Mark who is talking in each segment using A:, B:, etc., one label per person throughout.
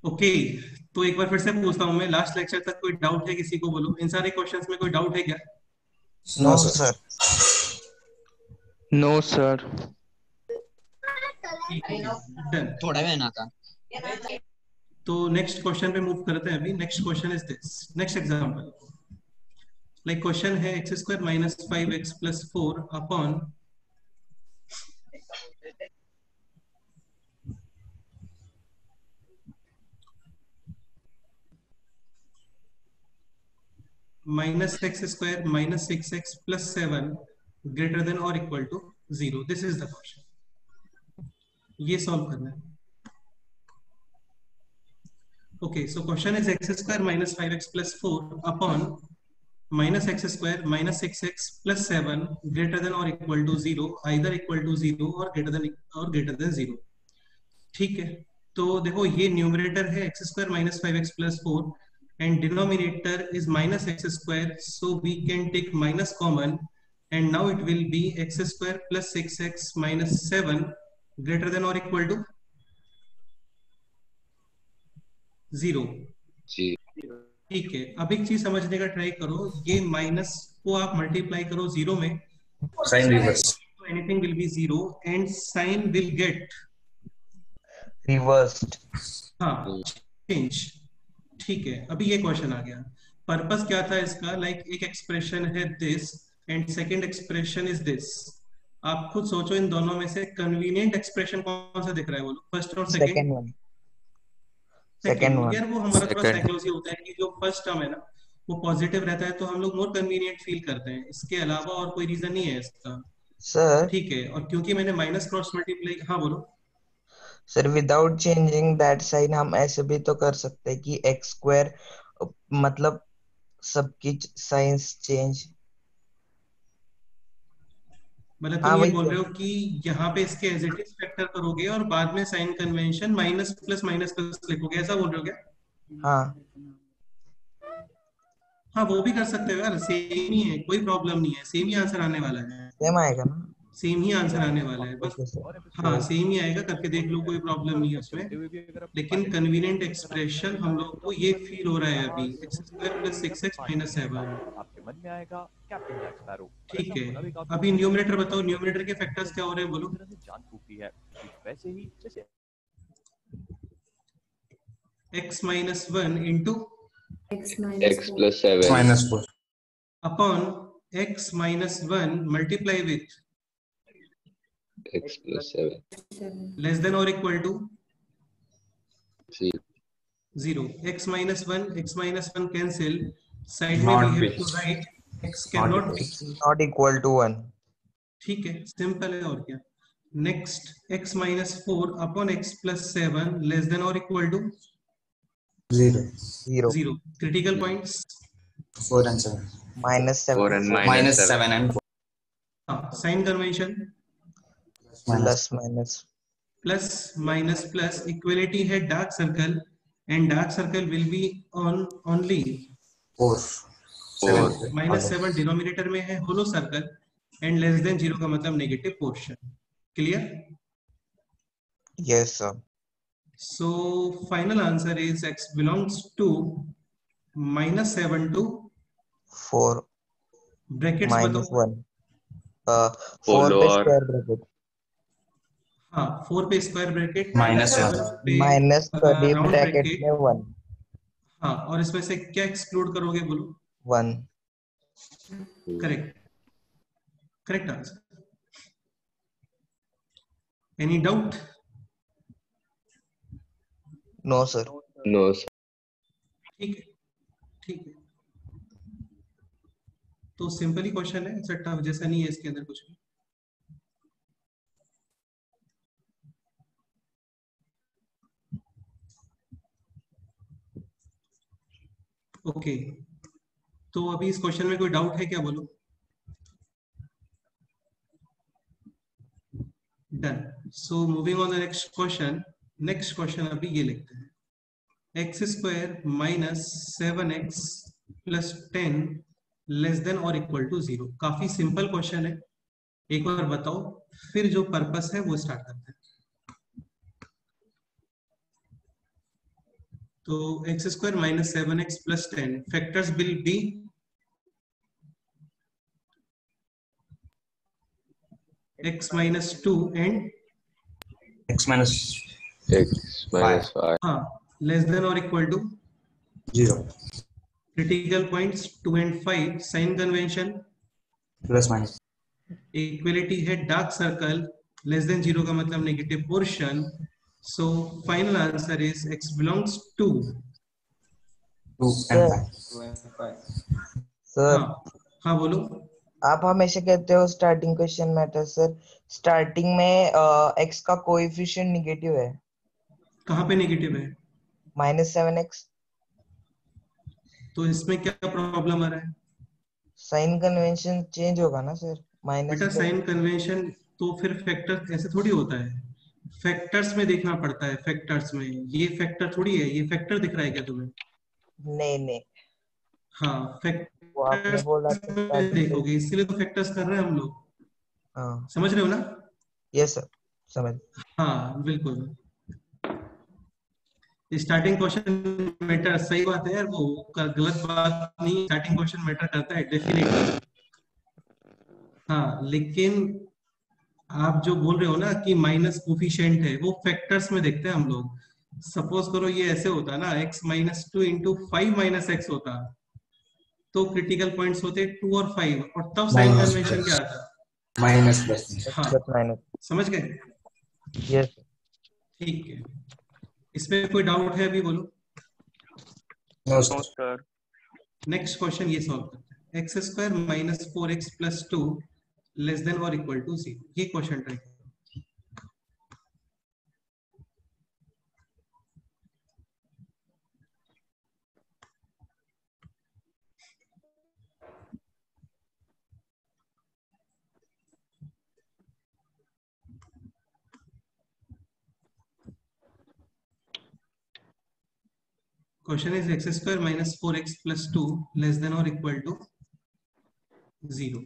A: Okay, तो एक बार फिर से पूछता हूँ मैं, लास्ट लेक्चर तक कोई डाउट है किसी को? बोलो, इन सारे क्वेश्चंस में कोई डाउट है क्या?
B: No
C: no
B: sir.
C: Sir.
D: No sir.
A: ठीक है, डन।
B: थोड़ा बहना था।
A: तो नेक्स्ट क्वेश्चन पे मूव करते हैं। अभी next question is this, next example. Like question है x square minus 5x plus 4 upon minus x square minus 6x plus 7 greater than और equal to 0। This is the question, ये solve करना है। Okay, so question is x square minus 5x plus 4 upon minus x square minus 6x plus 7 greater than और equal to 0, either equal to 0 और greater than 0। ठीक है, तो देखो ये न्यूमरेटर है x square minus 5x plus 4 and denominator is minus x square, so we can take minus common and now it will be x square plus 6x minus 7 greater than or equal to 0।
E: जी।
A: ठीक है, अब एक चीज समझने का try करो, ये minus को आप मल्टीप्लाई करो 0 में,
C: साइन रिवर्स।
A: तो anything will be 0 and sign will get
C: reversed.
A: हाँ चेंज। ठीक है, अभी ये क्वेश्चन आ गया, पर्पस क्या था इसका? लाइक एक एक्सप्रेशन है this and second expression is this. आप खुद सोचो इन दोनों में से कन्वीनियंट एक्सप्रेशन कौन सा दिख रहा है? बोलो, फर्स्ट और
C: second
A: second.
C: One. Second
A: second
C: one.
A: यार, वो हमारा थोड़ा
D: सेकंड।
A: साइकोलॉजी होता है कि जो फर्स्ट टर्म है ना वो पॉजिटिव रहता है, तो हम लोग मोर कन्वीनियंट फील करते हैं, इसके अलावा और कोई रीजन नहीं है इसका।
C: सर।
A: ठीक है, और क्योंकि मैंने माइनस क्रॉस मल्टीप्लाई, हाँ बोलो।
C: Sir without changing that sign हम ऐसे भी तो कर सकते हैं कि एक्स स्क्वायर मतलब सबकी साइंस चेंज।
A: मतलब
C: हाँ
A: तुम ये
C: वही
A: बोल
C: तो।
A: रहे हो कि यहाँ पे इसके एज इट इज फैक्टर करोगे और बाद में साइन कन्वेंशन माइनस प्लस लिखोगे, ऐसा बोल रहे हो क्या?
C: हाँ
A: हाँ, वो भी कर सकते हो यार, सेम ही है, कोई प्रॉब्लम नहीं है, सेम ही आंसर आने वाला है।
C: सेम आएगा ना।
A: सेम ही आंसर आने वाला है बस।
C: Okay sir.
A: हाँ सेम ही आएगा, करके देख लो, कोई प्रॉब्लम नहीं है उसमें। लेकिन कन्वीनियंट एक्सप्रेशन हम लोग को ये फील हो रहा है अभी, x square plus 6x minus 7।
F: आपके मन में आएगा कैप्टन जैक स्पैरो।
A: ठीक है, अभी न्यूमरेटर बताओ, न्यूमरेटर के फैक्टर्स क्या हो रहे हैं? बोलो।
F: जान फूकती है ठीक वैसे ही जैसे
A: x minus 1 into
E: x plus 7
C: -4
A: upon x minus 1 multiply with
E: x plus 7
A: less than और इक्वल टू
E: जी।
A: 0। x माइनस 1 कैंसिल, साइड में we have to write x can not be.
C: Not equal to 1।
A: ठीक है, simple है, और क्या। Next, x minus 4 upon x plus 7 less than और equal to
C: 0
A: 0। Critical points,
C: 4 and 7 -7
E: 4 and minus 7
C: and 4
A: हाँ, sign convention,
C: plus minus
A: plus minus plus, equality है dark circle and dark circle will be on only
E: 4
A: minus 7 denominator में है, hollow circle and less than 0 का मतलब negative portion. Clear?
C: Yes sir.
A: So final answer is x belongs to minus 7 to
C: 4
A: brackets बताओ।
C: -1 4
E: होलो
C: पे
E: और
C: square bracket
A: हाँ, 4 पे square bracket,
C: -1
A: 7 पे
C: minus curly
A: round
C: bracket
A: bracket.
C: में 1
A: हाँ, और इसमें से क्या एक्सक्लूड करोगे? बोलो।
C: 1।
A: Correct, correct answer. Any doubt?
C: No sir.
E: No.
A: ठीक है, ठीक है, तो सिंपल ही क्वेश्चन है, ऐसा टफ जैसा नहीं है इसके अंदर कुछ भी। ओके, तो अभी इस क्वेश्चन में कोई डाउट है क्या? बोलो। Done. So moving on the next question. Next question अभी ये लिखते हैं, x square minus 7x plus 10 less than और इक्वल टू 0। काफी सिंपल क्वेश्चन है, एक बार बताओ, फिर जो पर्पस है वो स्टार्ट करते हैं। तो x square minus 7x plus 10 factors will be x minus 2 and
B: x minus
E: x minus 5.
A: हाँ less than or equal to
B: 0
A: critical points 2 and 5 sign convention
B: plus minus
A: equality है dark circle less than 0 का मतलब negative portion so final answer is x belongs to
B: 2 and 5.
C: Sir
A: हाँ हाँ बोलो
C: आप हमेशा कहते हो starting question matter sir starting में x का कोएफिशिएंट नेगेटिव है
A: कहाँ पे नेगेटिव है
C: -7x
A: तो इसमें क्या प्रॉब्लम आ रहा है
C: साइन कन्वेंशन चेंज होगा ना सर माइनस
A: बेटा साइन कन्वेंशन तो फिर फैक्टर ऐसे थोड़ी होता है फैक्टर्स में देखना पड़ता है फैक्टर्स में ये फैक्टर थोड़ी है ये फैक्टर दिख रहा है क्या तुम्हें
C: नहीं नहीं
A: हाँ
C: वो आपने
A: फैक्टर्स
C: बोला था
A: में
C: स्टार्टिंग
A: देखोगे इसीलिए तो फैक्टर्स कर रहे हैं हम लोग
C: हाँ
A: समझ रहे हो ना
C: यस सर समझ
A: हाँ बिल्कुल स्टार्टिंग क्वेश्चन मैटर सही बात है यार वो गलत बात नहीं स्टार्टिंग क्वेश्चन मैटर करता है डेफिनेटली हाँ लेकिन आप जो बोल रहे हो ना कि माइनस कोफिशिएंट है वो फैक्टर्स में देखते हैं हम लोग सपोज करो ये ऐसे होता ना x minus 2 into 5 minus x होता तो क्रिटिकल पॉइंट्स होते 2 और 5 और तब साइन
B: Minus
A: कन्वेंशन
B: plus.
A: क्या आता
B: minus plus
A: हाँ
C: प्लस माइनस
A: समझ गए
C: यस
A: ठीक है इसमें कोई डाउट है अभी बोलो
B: no
D: no
B: sir.
D: Sir
A: next question ये सॉल्व करते हैं x square minus 4x plus 2 less than और इक्वल टू 0 ये question try Question is x square minus 4x plus 2 less than or equal to 0.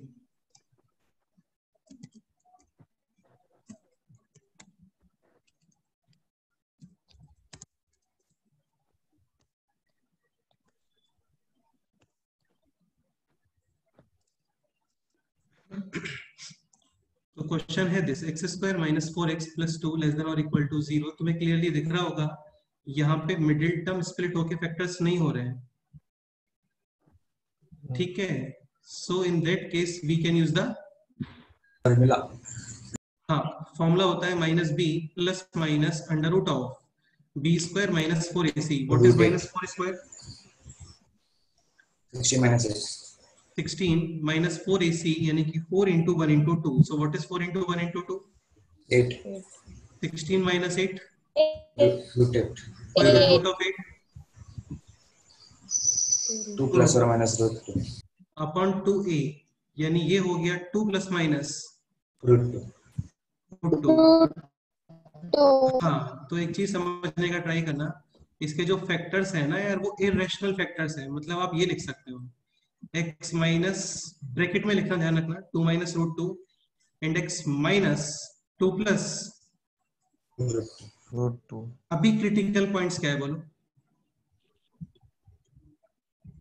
A: तो question है this x square minus 4x plus 2 less than और equal to 0 तुम्हें clearly दिख रहा होगा यहाँ पे मिडिल टर्म स्प्लिट होके फैक्टर्स नहीं हो रहे हैं ठीक है so in that case we can use the
B: Formula.
A: हाँ फॉर्मूला होता है minus b plus minus under root of b square minus 4ac what is minus 4 square
B: 16 minus 8.
A: 16 minus 4ac यानी कि 4 into 1 into 2 so what is 4 into 1 into 2
B: 8.
A: 16 minus 8
B: Root 8.
A: square root of 8
B: 2 plus or minus root 2.
A: Upon 2a यानी ये हो गया 2 plus minus
B: Root 2.
A: Root 2 हाँ तो एक चीज समझने का ट्राई करना इसके जो फैक्टर्स है ना यार वो इरेशनल फैक्टर्स है मतलब आप ये लिख सकते हो x माइनस ब्रैकेट में लिखना ध्यान रखना 2 minus root 2 and x minus 2 plus
C: root 2
A: अभी क्रिटिकल पॉइंट्स क्या है बोलो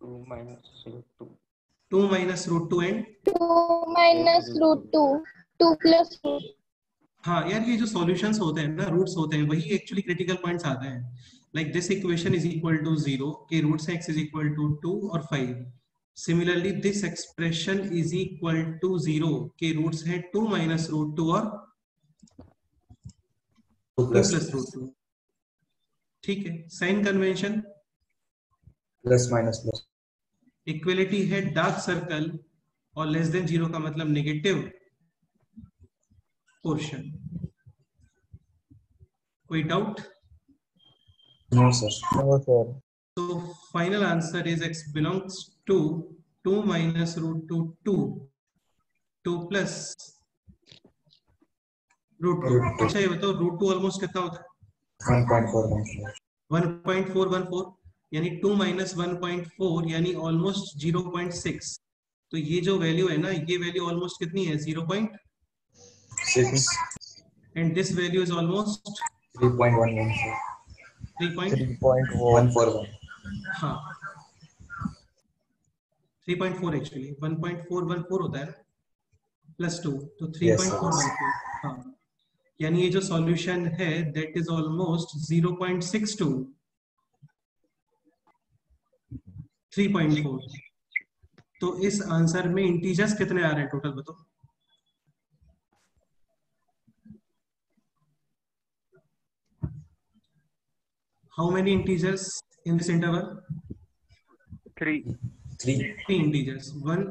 D: 2 minus root 2
A: 2 minus root 2 and
G: 2 minus root 2, 2 plus root.
A: हाँ यार ये जो सॉल्यूशंस होते हैं ना रूट्स होते हैं वही एक्चुअली क्रिटिकल पॉइंट्स आते हैं like this equation is equal to 0 के रूट्स हैं x इज इक्वल टू 2 और 5 similarly this expression is equal to 0 के रूट्स हैं 2 माइनस रूट 2 और
B: 2
A: 2
B: plus
A: प्लस रूट 2 ठीक है sign convention
B: plus minus plus.
A: Equality है डार्क सर्कल और लेस देन 0 का मतलब नेगेटिव पोर्शन कोई doubt
B: No sir.
C: No sir
A: so final answer is x belongs to 2 minus root 2 2 plus root 2
B: Root 2.
A: अच्छा ये बताओ root 2 ऑलमोस्ट कितना होता है
B: 1.414.
A: 1.414 यानी 2 माइनस 1.4 यानी ऑलमोस्ट 0.6 तो ये जो वैल्यू है ना ये वैल्यू ऑलमोस्ट कितनी है
B: 6.
A: And this value is almost
B: 3.114.
C: 3.1
B: 141.
A: हाँ 3.4 एक्चुअली 1.414 होता है ना +2 तो
B: Yes, sir.
A: 3.414 हाँ यानी ये जो सॉल्यूशन है दैट इज ऑलमोस्ट 0.62 3.4 तो इस आंसर में इंटीजर्स कितने आ रहे हैं टोटल बताओ how many integers in this interval
D: 3.
B: 3.
A: 3 integers 1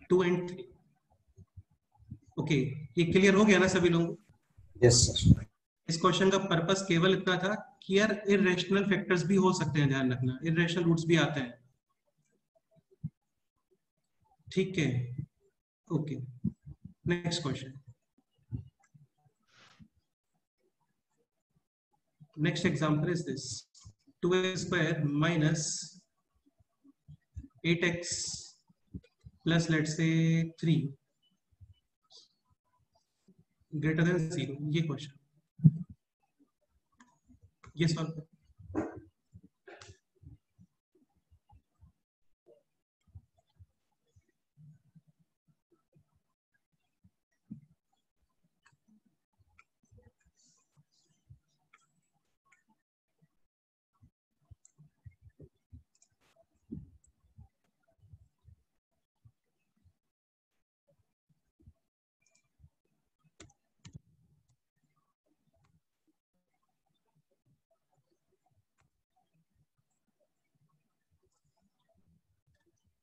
A: 2 and 3 okay ये क्लियर हो गया ना सभी लोगों को
B: Yes, sir.
A: इस क्वेश्चन का पर्पस केवल इतना था कि यार इररेशनल फैक्टर्स भी हो सकते हैं ध्यान रखना इररेशनल रूट्स भी आते हैं ठीक है okay next question next example is this 2x square minus 8x plus let's say 3 greater than 0 ये क्वेश्चन ये सॉल्व कर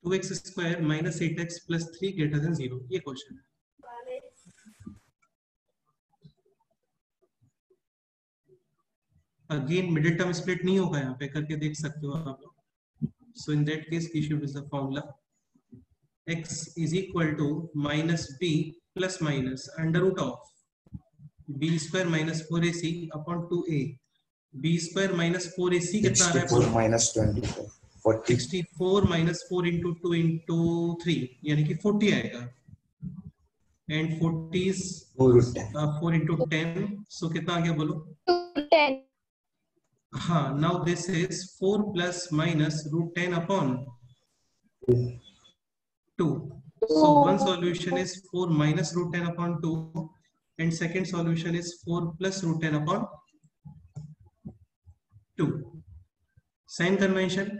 A: 2x square minus 8x plus 3 greater than 0 ये क्वेश्चन है अगेन मिडिल टर्म स्प्लिट नहीं होगा यहाँ पे करके देख सकते हो आप लोग so in that case we should use the formula x is equal to minus b plus minus under root of b square minus 4ac upon 2a b square minus 4ac कितना आ रहा है
B: 64 minus 24. 40.
A: 64 minus 4 into 2 into 3 यानी कि 40 आएगा and 40 is
B: 2 root 10.
A: 4 into 10 so कितना आ गया बोलो
G: 10.
A: हाँ now this is 4 plus minus root 10 upon 2 so one solution is 4 minus root 10 upon 2 and second solution is 4 plus root 10 upon 2 sign convention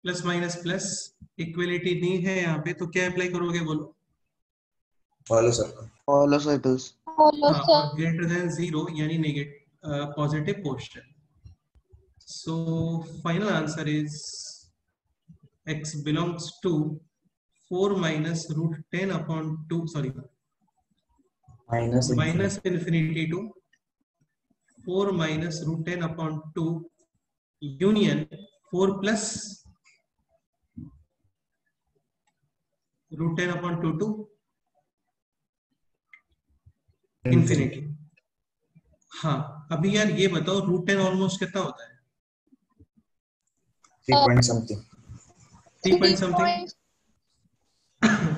A: plus minus plus equality नहीं है यहाँ पे तो क्या अप्लाई करोगे बोलो
B: Follow, sir.
C: Hollow circles.
G: Follow,
A: हाँ
G: sir.
A: और ग्रेटर देन 0 यानी negative positive quotient so final answer is x belongs to 4 minus root 10 upon 2 sorry
B: Minus
A: minus infinity to 4 minus root 10 upon 2 union 4 plus root 10 upon 2 to infinity हाँ अभी यार ये बताओ root 10 almost कितना होता है
B: 3 point something.
A: 3 point something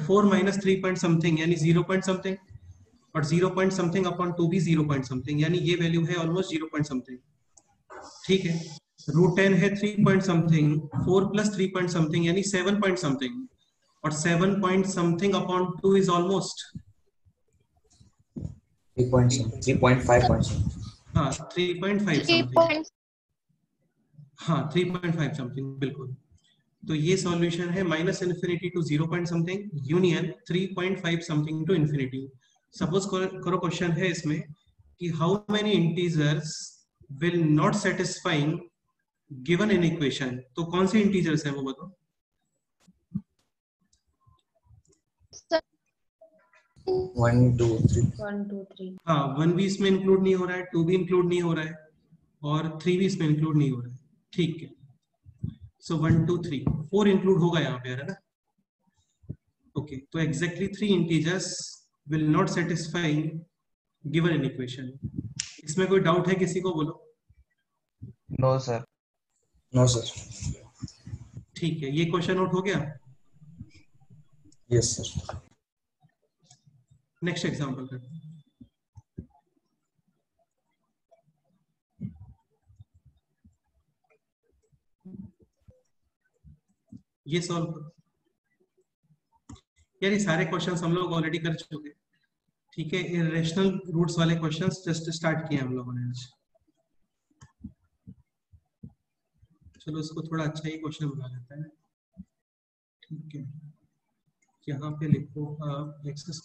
A: 4 minus 3 point something यानी 0 point something और 0 point something upon 2 भी 0 point something यानी ये वैल्यू है ऑलमोस्ट 0 point something ठीक है रूट 10 है 3 point something 4 plus 3 point something यानी 7 point something और 7 point something upon 2 is almost
B: 3 point something. 3.5 point something.
A: हाँ 3.5
G: 3
A: something
G: points.
A: हाँ 3.5 समथिंग बिल्कुल तो ये सॉल्यूशन है minus infinity to 0 point something union 3.5 something to infinity suppose करो क्वेश्चन है इसमें कि how many integers will not satisfying given in equation तो कौन से इंटीजर्स है वो बताओ
B: 1, 2, 3.
H: 1, 2, 3.
A: हाँ 1 भी इसमें इंक्लूड नहीं हो रहा है 2 भी इंक्लूड नहीं हो रहा है और 3 भी इसमें इंक्लूड नहीं हो रहा है ठीक है सो 1 2 3 4 इंक्लूड होगा यहाँ पे है ना ओके तो exactly 3 integers will not satisfy given in equation इसमें कोई डाउट है किसी को बोलो
C: No, sir.
B: No, sir.
A: ठीक है ये क्वेश्चन नोट हो गया
B: Yes, sir.
A: नेक्स्ट एग्जांपल करते हैं ये सॉल्व करो यार। ये सारे क्वेश्चंस हम लोग ऑलरेडी कर चुके, ठीक है। इरेशनल रूट्स वाले क्वेश्चंस जस्ट स्टार्ट किए हम लोगों ने आज। चलो इसको थोड़ा अच्छा ही क्वेश्चन बना लेते हैं, ठीक है। यहाँ पे लिखो x² +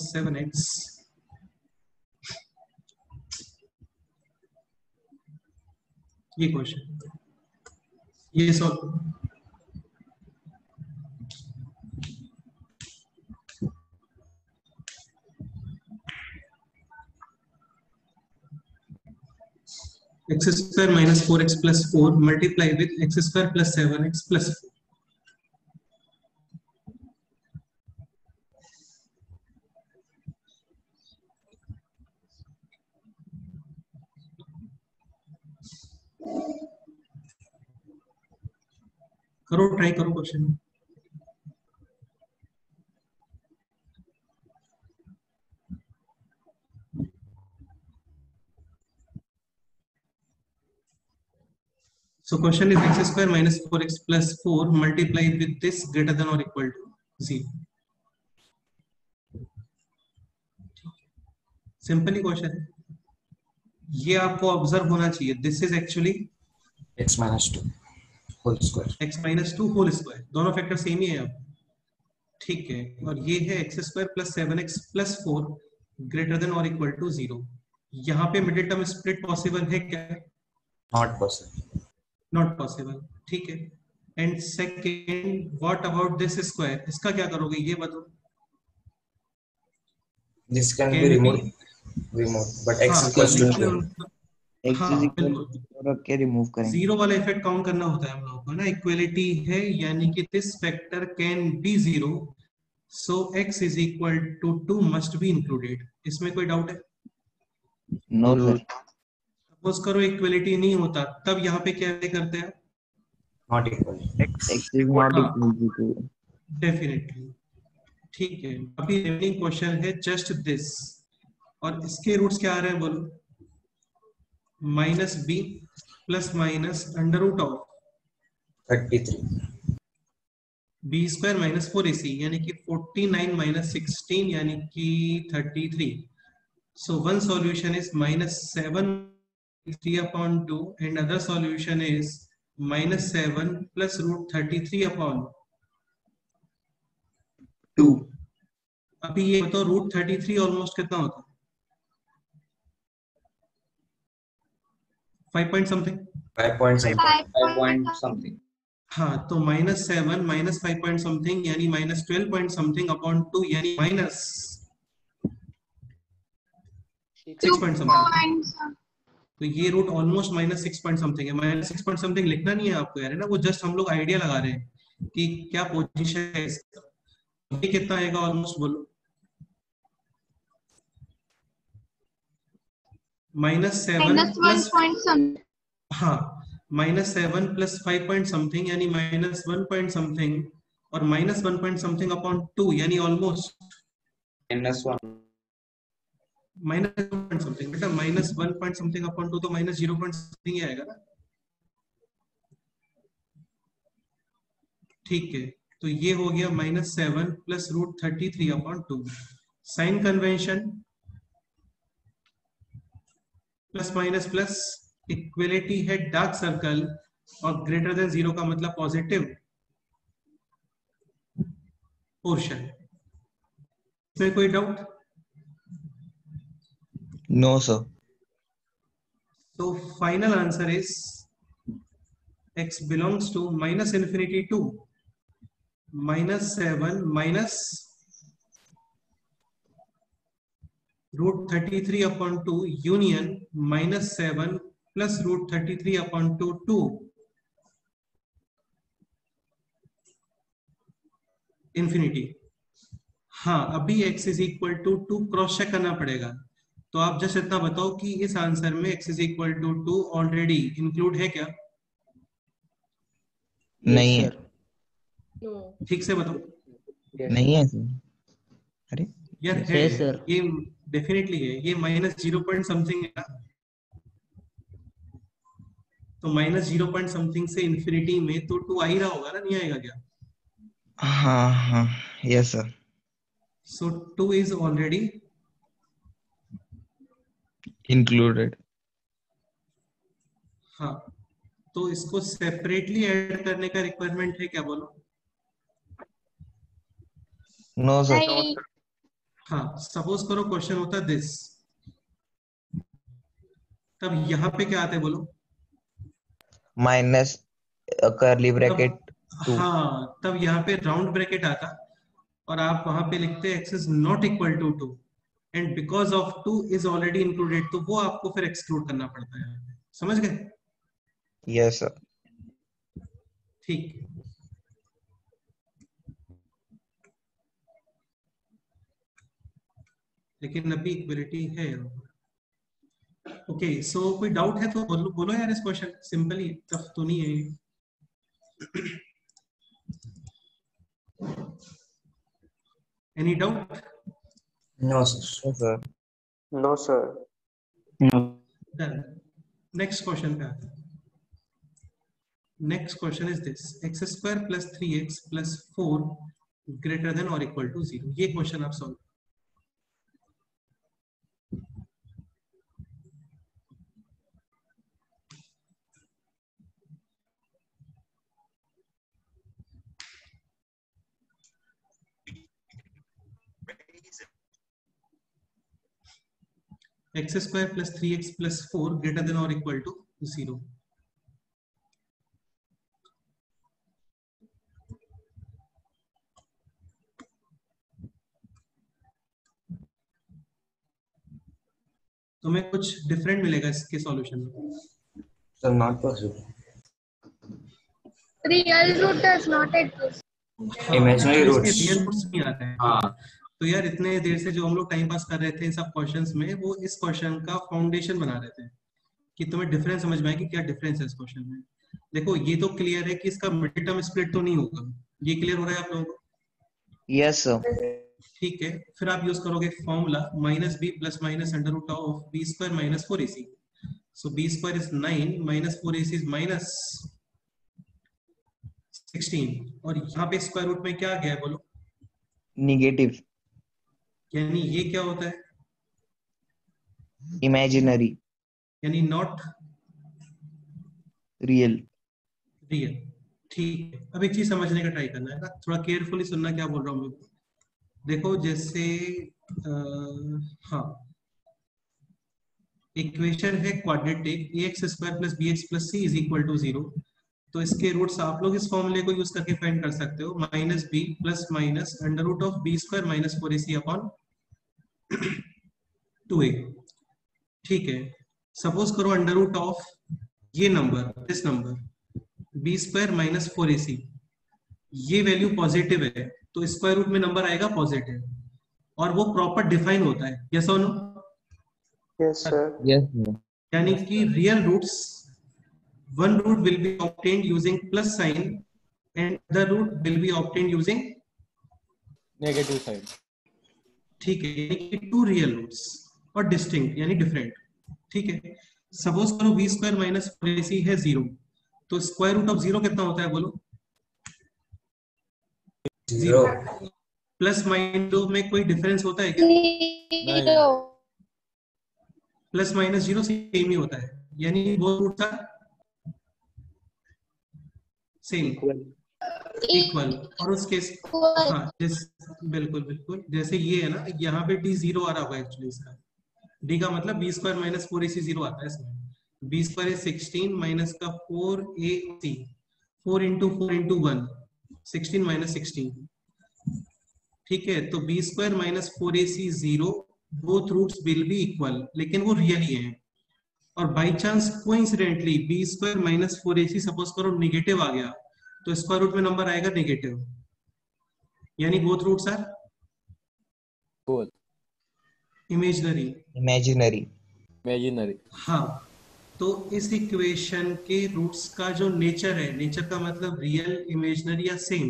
A: 7x ये क्वेश्चन, ये सॉल्व करो। x² - 4x + 4 multiply with x² + 7x + 4। करो, ट्राई करो question. So question is x² - 4x + 4 multiply with this greater than or equal to 0। Simple ही क्वेश्चन है, ये आपको ऑब्जर्व होना चाहिए। This is actually
B: x - 2 whole square,
A: x - 2 whole square, दोनों factor same ही है अब, ठीक है। और ये है x² + 7x + 4 ग्रेटर देन और इक्वल टू 0। यहाँ पे मिडिल टर्म स्प्लिट पॉसिबल है क्या?
B: नॉट पॉसिबल,
A: नॉट पॉसिबल, ठीक है। And second, what about this square, इसका क्या करोगे ये बताओ।
B: This can
A: Can
B: be
A: be-
B: removed but x
A: हाँ,
B: इक्वल्स टू
C: x
A: हाँ,
C: इज इक्वल
A: बिल्कुल।
C: टू रख के रिमूव करेंगे।
A: जीरो वाला इफेक्ट काउंट करना होता है हम लोगों को ना। इक्वलिटी है यानी कि this factor can be 0, so x is equal to 2 must be included. इसमें कोई डाउट है?
C: No sir.
A: सपोज करो इक्वलिटी नहीं होता, तब यहाँ पे क्या करते हैं?
B: Not equal,
C: x is not
A: हाँ।
C: इक्वल टू
A: डेफिनेटली, ठीक है। अभी रिमेनिंग क्वेश्चन है जस्ट दिस, और इसके रूट्स क्या आ रहे हैं बोलो। -b + √(()
B: 33
A: b² - 4ac यानी कि 49 - 16 यानी कि 33। So one solution is -7 3/2 and other solution is -7 + √33/2। अभी ये बताओ √33 ऑलमोस्ट कितना होता है? 5 point something.
B: 5 point something,
G: 5 point something।
A: हाँ, तो -7 - 5 पॉइंट समथिंग यानी -12 पॉइंट समथिंग अपॉन 2 यानी -6 पॉइंट समथिंग। तो ये रूट ऑलमोस्ट -6 पॉइंट समथिंग है। -6 पॉइंट समथिंग लिखना नहीं है आपको यार, है ना। वो जस्ट हम लोग आइडिया लगा रहे हैं कि क्या पोजीशन है इसका। ये कितना आएगा ऑलमोस्ट बोलो। -7
G: -1 point something।
A: हाँ, -7 + 5 पॉइंट समथिंग यानी -1 पॉइंट समथिंग, और -1 पॉइंट समथिंग अपॉन 2 यानी ऑलमोस्ट
B: -1
A: -1 पॉइंट समथिंग। बेटा -1 पॉइंट समथिंग अपॉन 2 तो -0 पॉइंट समथिंग ही आएगा ना, ठीक है। तो ये हो गया -7 + √33/2। Sign convention plus minus plus, equality है डार्क सर्कल, और ग्रेटर देन 0 का मतलब पॉजिटिव पोर्शन। इसमें कोई डाउट?
C: No sir.
A: तो final answer is x belongs to -∞ to -7 minus √33/2 union -7 plus √33/2 2 infinity. हाँ, अभी x is equal to 2 cross check करना पड़ेगा। तो आप जस्ट इतना बताओ कि इस आंसर में x is equal to 2 already include है क्या?
C: नहीं है।
A: ठीक से बताओ।
C: नहीं है सर। अरे
A: यार है सर, ये डेफिनेटली है। ये -0 पॉइंट समथिंग है ना, तो -0 पॉइंट समथिंग से इंफिनिटी में तो 2 आ ही रहा होगा ना, नहीं आएगा क्या?
C: हाँ हाँ, yes sir,
A: So 2 is already
C: included.
A: हाँ, तो इसको सेपरेटली ऐड करने का रिक्वायरमेंट है क्या, बोलो?
C: No sir.
D: No,
G: नहीं
D: sir.
A: हाँ, सपोज करो क्वेश्चन होता दिस, तब यहाँ पे क्या आता है बोलो?
C: माइनस कर्ली ब्रैकेट
A: तब
C: 2।
A: हाँ, तब यहाँ पे राउंड ब्रैकेट आता और आप वहां पे लिखते x is not equal to 2 and because of 2 is already included, तो वो आपको फिर एक्सक्लूड करना पड़ता है। समझ गए?
C: Yes sir.
A: ठीक, लेकिन अभी इक्वलिटी है। ओके, सो कोई डाउट है तो बोलो, बोलो यार, इस क्वेश्चन सिंपल ही, टफ तो नहीं है ये। Any doubt?
B: No, sir.
C: Yes sir.
D: No, sir.
A: Next question पे आते हैं। Next question is this, x square plus 3x plus 4 greater than और इक्वल टू 0। ये क्वेश्चन आप solve. X square plus 3x plus 4 greater than और equal to 0। तुम्हें कुछ different मिलेगा इसके सॉल्यूशन में।
B: Sir, not possible.
G: real root does not exist.
A: हाँ,
B: Imaginary
A: मतलब इसके
B: roots.
A: रियल रूट्स नहीं आते हैं।
B: हाँ,
A: तो यार इतने देर से जो हम लोग टाइम पास कर रहे थे इन सब क्वेश्चंस में, वो इस क्वेश्चन का फाउंडेशन बना रहे थे कि तुम्हें डिफरेंस समझ में आए कि क्या डिफरेंस है इस क्वेश्चन में। देखो ये तो क्लियर है कि इसका मिडिल टर्म स्प्लिट तो नहीं होगा, ये क्लियर हो रहा है आप लोगों को?
C: Yes sir.
A: ठीक है, फिर आप यूज करोगे formula minus b plus minus under root of b square minus 4ac। So b square is 9 minus 4ac is minus 16, और यहाँ पे स्क्वायर रूट में क्या आ गया है बोलो?
C: निगेटिव,
A: यानी ये क्या होता है?
C: इमेजिनरी,
A: यानी नॉट
C: रियल।
A: रियल। ठीक है, अब एक चीज समझने का ट्राई करना है ना, थोड़ा केयरफुली सुनना क्या बोल रहा हूँ मैं। देखो जैसे हाँ, इक्वेशन है quadratic ax square plus bx plus c is equal to 0। तो इसके रूट्स आप लोग इस फॉर्मूले को यूज करके फाइंड कर सकते हो, minus b plus minus under root of b square minus 4ac upon 2a। ठीक है, सपोज करो अंडर रूट ऑफ ये number, this number b square minus 4ac, ये वैल्यू पॉजिटिव है तो स्क्वायर रूट में नंबर आएगा पॉजिटिव, और वो प्रॉपर डिफाइन होता है। यस और no?
D: Yes, sir.
C: Yes sir.
A: यानी कि real roots, one root will be obtained using plus sign and other route will be obtained using
H: negative sign.
A: ठीक है, यानी कि टू रियल रूट्स और डिस्टिंक्ट यानी डिफरेंट। ठीक है, सपोज करो बी स्क्वायर माइनस 4ac है 0, तो स्क्वायर रूट ऑफ 0 कितना होता है बोलो?
B: 0.
A: प्लस माइनस में कोई डिफरेंस होता है क्या?
G: 0
A: प्लस माइनस 0 सेम ही होता है, यानी वो रूट था सेम, इक्वल। और उसके हाँ, बिल्कुल बिल्कुल, जैसे ये है ना, यहाँ पे d 0 आ रहा होगा एक्चुअली, इसका d का मतलब बी स्क्वायर माइनस 4ac 0 आता है इसमें। बी स्क्वायर इज 16 माइनस का 4ac, 4 इंटू 1 16 माइनस 16। ठीक है, तो b square minus 4ac 0, both roots will be equal, लेकिन वो रियल ही है। और by chance coincidentally b square minus 4ac suppose करो निगेटिव आ गया, तो स्क्वायर रूट में नंबर आएगा नेगेटिव, यानी both roots are
H: both
A: imaginary.
H: Imaginary.
A: हाँ, तो इस इक्वेशन के रूट्स का जो नेचर है, नेचर का मतलब रियल, इमेजिनरी या सेम,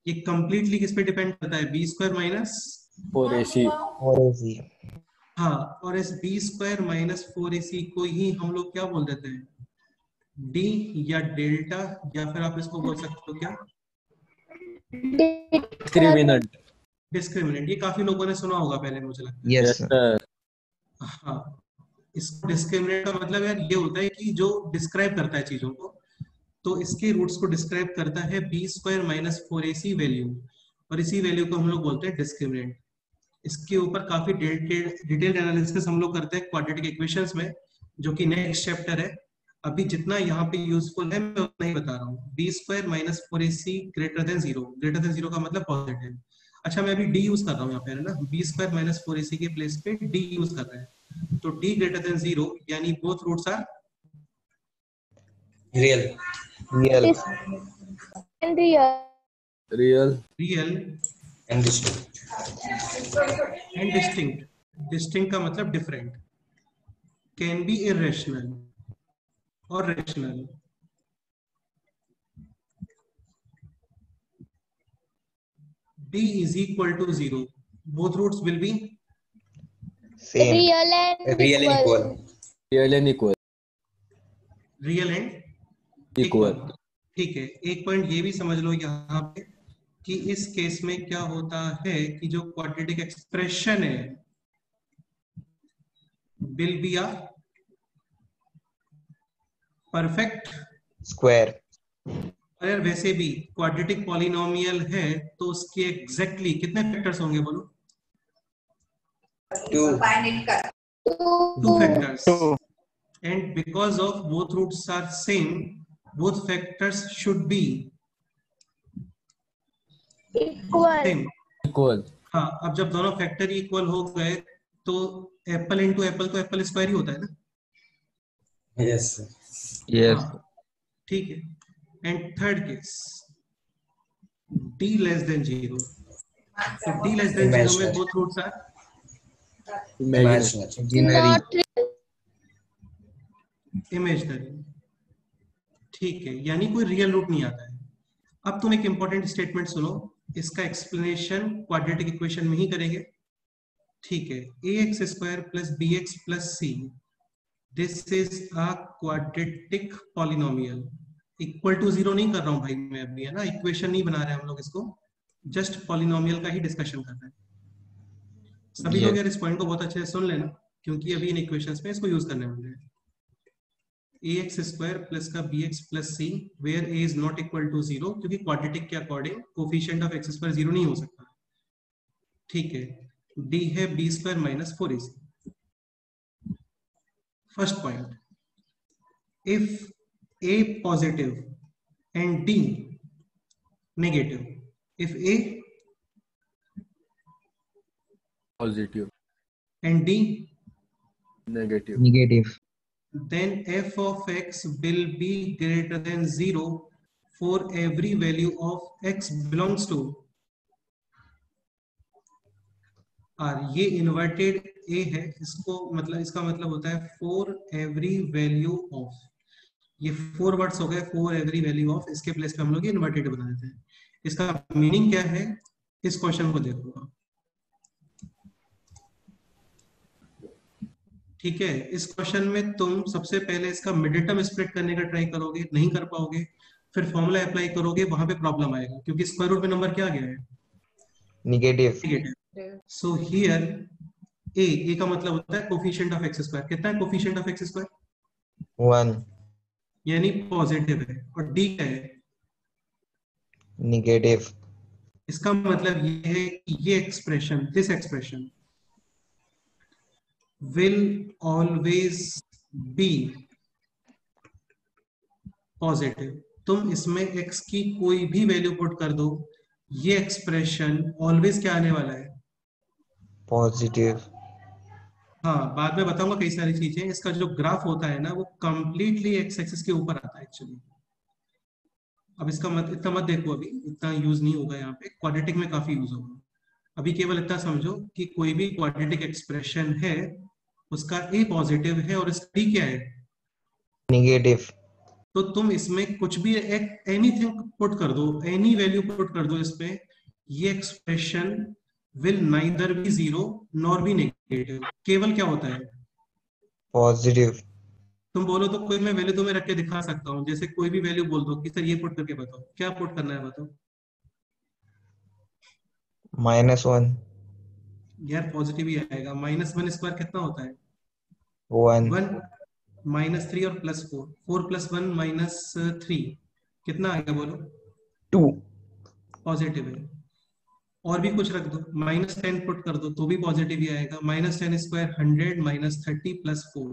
A: ये कंप्लीटली किस पे डिपेंड करता है? B square minus
H: 4ac।
A: हाँ, और इस बी स्क्वायर माइनस 4ac को ही हम लोग क्या बोल देते हैं? डी या डेल्टा, या फिर आप इसको बोल सकते हो क्या?
H: डिस्क्रिमिनेंट।
A: डिस्क्रिमिनेंट, ये काफी लोगों ने सुना होगा पहले, मुझे लगता है।
C: Yes
H: yes
C: sir.
H: सर।
A: हाँ, इसको डिस्क्रिमिनेंट का मतलब यार ये होता है कि जो डिस्क्राइब करता है चीजों को, तो इसके रूट्स को डिस्क्राइब करता है b square minus 4ac value, और इसी वैल्यू को हम लोग बोलते हैं डिस्क्रिमिनेंट। इसके ऊपर काफी डिटेल्ड एनालिसिस हम लोग करते हैं क्वाड्रेटिक इक्वेशंस में, जो कि नेक्स्ट चैप्टर है। अभी जितना यहाँ पे यूजफुल है मैं उतना ही बता रहा हूँ। B square minus 4ac greater than zero, greater than zero का मतलब पॉजिटिव। अच्छा, मैं अभी डी यूज कर रहा हूँ यहाँ पे, है ना, बी स्क्वायर माइनस 4ac के प्लेस पे डी यूज कर रहे हैं, तो डी ग्रेटर देन जीरो, यानी both roots are
B: Real.
C: Real
G: And real.
H: Real.
A: Real
B: And distinct.
A: And distinct. Distinct का मतलब डिफरेंट, कैन बी इरेशनल और rational. d is equal to 0, both roots will be
C: same
G: Real and
B: Real and equal.
H: Real and equal.
A: real and
H: equal.
A: equal। ठीक है, एक point ये भी समझ लो यहाँ पे कि इस केस में क्या होता है कि जो क्वाड्रेटिक एक्सप्रेशन है will be a perfect
C: square.
A: अगर वैसे भी क्वाड्रेटिक पॉलिनोमियल है तो उसके एग्जैक्टली कितने फैक्टर्स होंगे, बोलो?
B: 2.
A: 2 factors. And because of both roots are same, both factors should be
G: equal.
A: same.
H: Equal.
A: हाँ, अब जब दोनों फैक्टर इक्वल हो गए तो एप्पल इंटू एप्पल तो एप्पल स्क्वायर ही होता है ना।
B: Yes. Sir.
C: यस
A: हाँ, ठीक है। And third case d less than zero, तो d लेस देन जीरो में
B: Imaginary.
A: Both roots are
H: imaginary.
C: Imaginary.
G: Not real.
A: Imaginary. ठीक है, यानी कोई रियल रूट नहीं आता है। अब तुम एक इंपॉर्टेंट स्टेटमेंट सुनो, इसका एक्सप्लेनेशन क्वाड्रेटिक इक्वेशन में ही करेंगे। ठीक है, ax square plus bx plus c, this is a quadratic polynomial. Equal to zero नहीं कर रहा हूं भाई मैं अभी, है ना, इक्वेशन नहीं बना रहे हम लोग इसको, जस्ट पॉलिनोमियल का ही डिस्कशन कर रहे हैं। सभी लोग यार इस पॉइंट को बहुत अच्छे से सुन लेना, क्योंकि अभी इन इक्वेशंस में इसको यूज करने वाले हैं। ax स्क्वायर प्लस का bx plus c where a is not equal to zero, क्योंकि क्वाड्रेटिक के according coefficient of x square zero नहीं हो सकता। ठीक है, d है b स्क्वायर minus 4ac। First point, if a positive and d negative, if a
H: positive
A: and d,
H: negative.
C: Negative.
A: then f of x will be greater than 0 for every value of x belongs to r। ये inverted a है, इसको मतलब इसका मतलब होता है for every value of, ये 4 words हो गए, for every value of, इसके प्लेस पे हम लोग इन्वर्टेड बना देते हैं। इसका मीनिंग क्या है, इस क्वेश्चन को देखो। ठीक है, इस क्वेश्चन में तुम सबसे पहले इसका मिडिल टर्म स्प्लिट करने का ट्राई करोगे, नहीं कर पाओगे, फिर फॉर्मूला अप्लाई करोगे, वहां पे प्रॉब्लम आएगा, क्योंकि स्क्वायर रूट में नंबर क्या आ गया है,
C: नेगेटिव।
A: नेगेटिव। सो हियर ए का मतलब होता है कोफिशिएंट ऑफ एक्स स्क्वायर। कितना है कोफिशिएंट ऑफ एक्स स्क्वायर?
C: 1।
A: यानी पॉजिटिव है। और डी क्या है?
C: नेगेटिव।
A: इसका मतलब ये है कि ये expression, this expression will always be positive। तुम इसमें x की कोई भी वैल्यू पुट कर दो, ये एक्सप्रेशन ऑलवेज क्या आने वाला है?
C: पॉजिटिव।
A: हाँ, बाद में बताऊंगा कई सारी चीजें। इसका जो ग्राफ होता है ना, वो कंप्लीटली एक्स एक्सिस के ऊपर आता है एक्चुअली। अब इसका इतना मत देखो, अभी इतना यूज नहीं होगा यहाँ पे, क्वाड्रेटिक में काफी यूज होगा। अभी केवल इतना समझो कि कोई भी क्वाड्रेटिक एक्सप्रेशन है, उसका a पॉजिटिव है और इसका d क्या है?
C: नेगेटिव।
A: तो तुम इसमें कुछ भी एनीथिंग पुट कर दो, एनी वैल्यू पुट कर दो इसमें, ये expression will neither be zero nor be negative. केवल क्या होता है?
C: पॉजिटिव।
A: तुम बोलो तो कोई मैं वैल्यू तुम्हें रख के दिखा सकता हूँ, जैसे कोई भी वैल्यू बोल दो कि सर ये पुट करके बताओ, क्या पुट करना है बताओ।
C: -1
A: यार पॉजिटिव ही आएगा। -1 स्क्वायर कितना होता है?
C: 1
A: 1 -3 और +4, 4 + 1 -3 कितना आएगा बोलो?
C: 2
A: पॉजिटिव है। और भी कुछ रख दो, -10 पुट कर दो तो भी पॉजिटिव ही आएगा। -10 स्क्वायर 100 -30 +4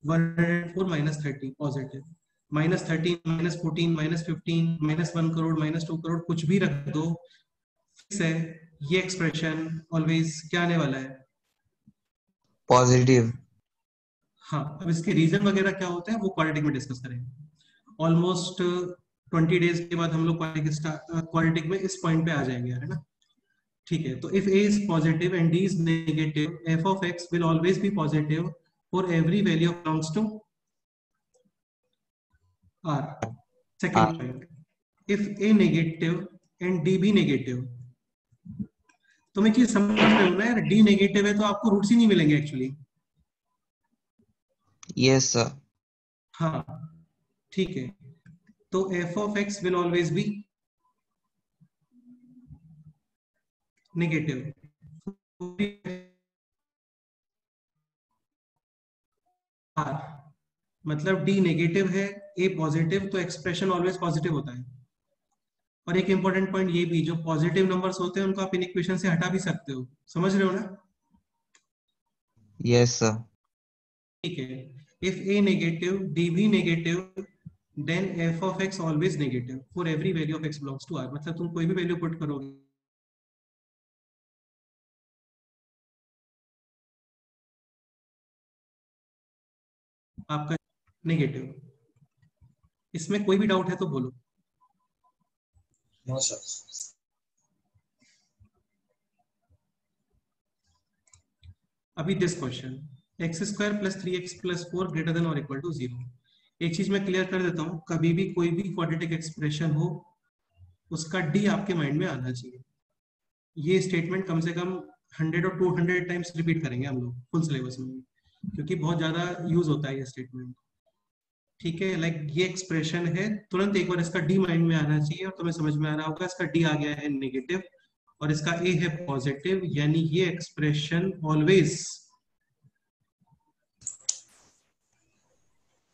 A: 104 -30 पॉजिटिव। -13 -14 -15 -1 करोड़ -2 करोड़ कुछ भी रख दो, फिक्स है ये एक्सप्रेशन ऑलवेज क्या आने वाला है?
C: पॉजिटिव।
A: हाँ, अब इसके रीजन वगैरह क्या होते हैं वो क्वाड्रेटिक में डिस्कस करेंगे। ऑलमोस्ट 20 डेज के बाद हम लोग क्वाड्रेटिक में इस पॉइंट पे आ जाएंगे, है ना? ठीक है, तो if a is positive and d is negative, f of x will always be positive for every value belongs to r. Second point, if a negative and d be negative, तुम एक चीज समझ रहे हो ना यार, d नेगेटिव है तो आपको रूट्स ही नहीं मिलेंगे एक्चुअली।
C: Yes sir.
A: हाँ ठीक है, तो f of x will always be negative। r मतलब d नेगेटिव है, a पॉजिटिव, तो एक्सप्रेशन ऑलवेज पॉजिटिव होता है। और एक इंपॉर्टेंट पॉइंट ये भी, जो पॉजिटिव नंबर्स होते हैं उनको आप इन इक्वेशन से हटा भी सकते हो, समझ रहे हो ना?
C: Yes sir.
A: ठीक है, इफ a नेगेटिव d भी negative then f of x always negative for every value of x belongs to r। मतलब तुम कोई भी वैल्यू पुट करोगे आपका नेगेटिव। इसमें कोई भी डाउट है तो बोलो।
B: No, sir.
A: अभी this question, x² + 3x + 4 greater than और इक्वल टू 0। एक चीज मैं क्लियर कर देता हूं, कभी भी कोई भी क्वाड्रेटिक एक्सप्रेशन हो उसका d आपके माइंड में आना चाहिए। ये स्टेटमेंट कम से कम 100 और 200 टाइम्स रिपीट करेंगे हम लोग फुल सिलेबस में, क्योंकि बहुत ज्यादा यूज होता है ये स्टेटमेंट। ठीक है, लाइक ये एक्सप्रेशन है, तुरंत एक बार इसका डी माइंड में आना चाहिए और तुम्हें समझ में आ रहा होगा इसका डी आ गया है नेगेटिव और इसका ए है पॉजिटिव, यानी ये expression always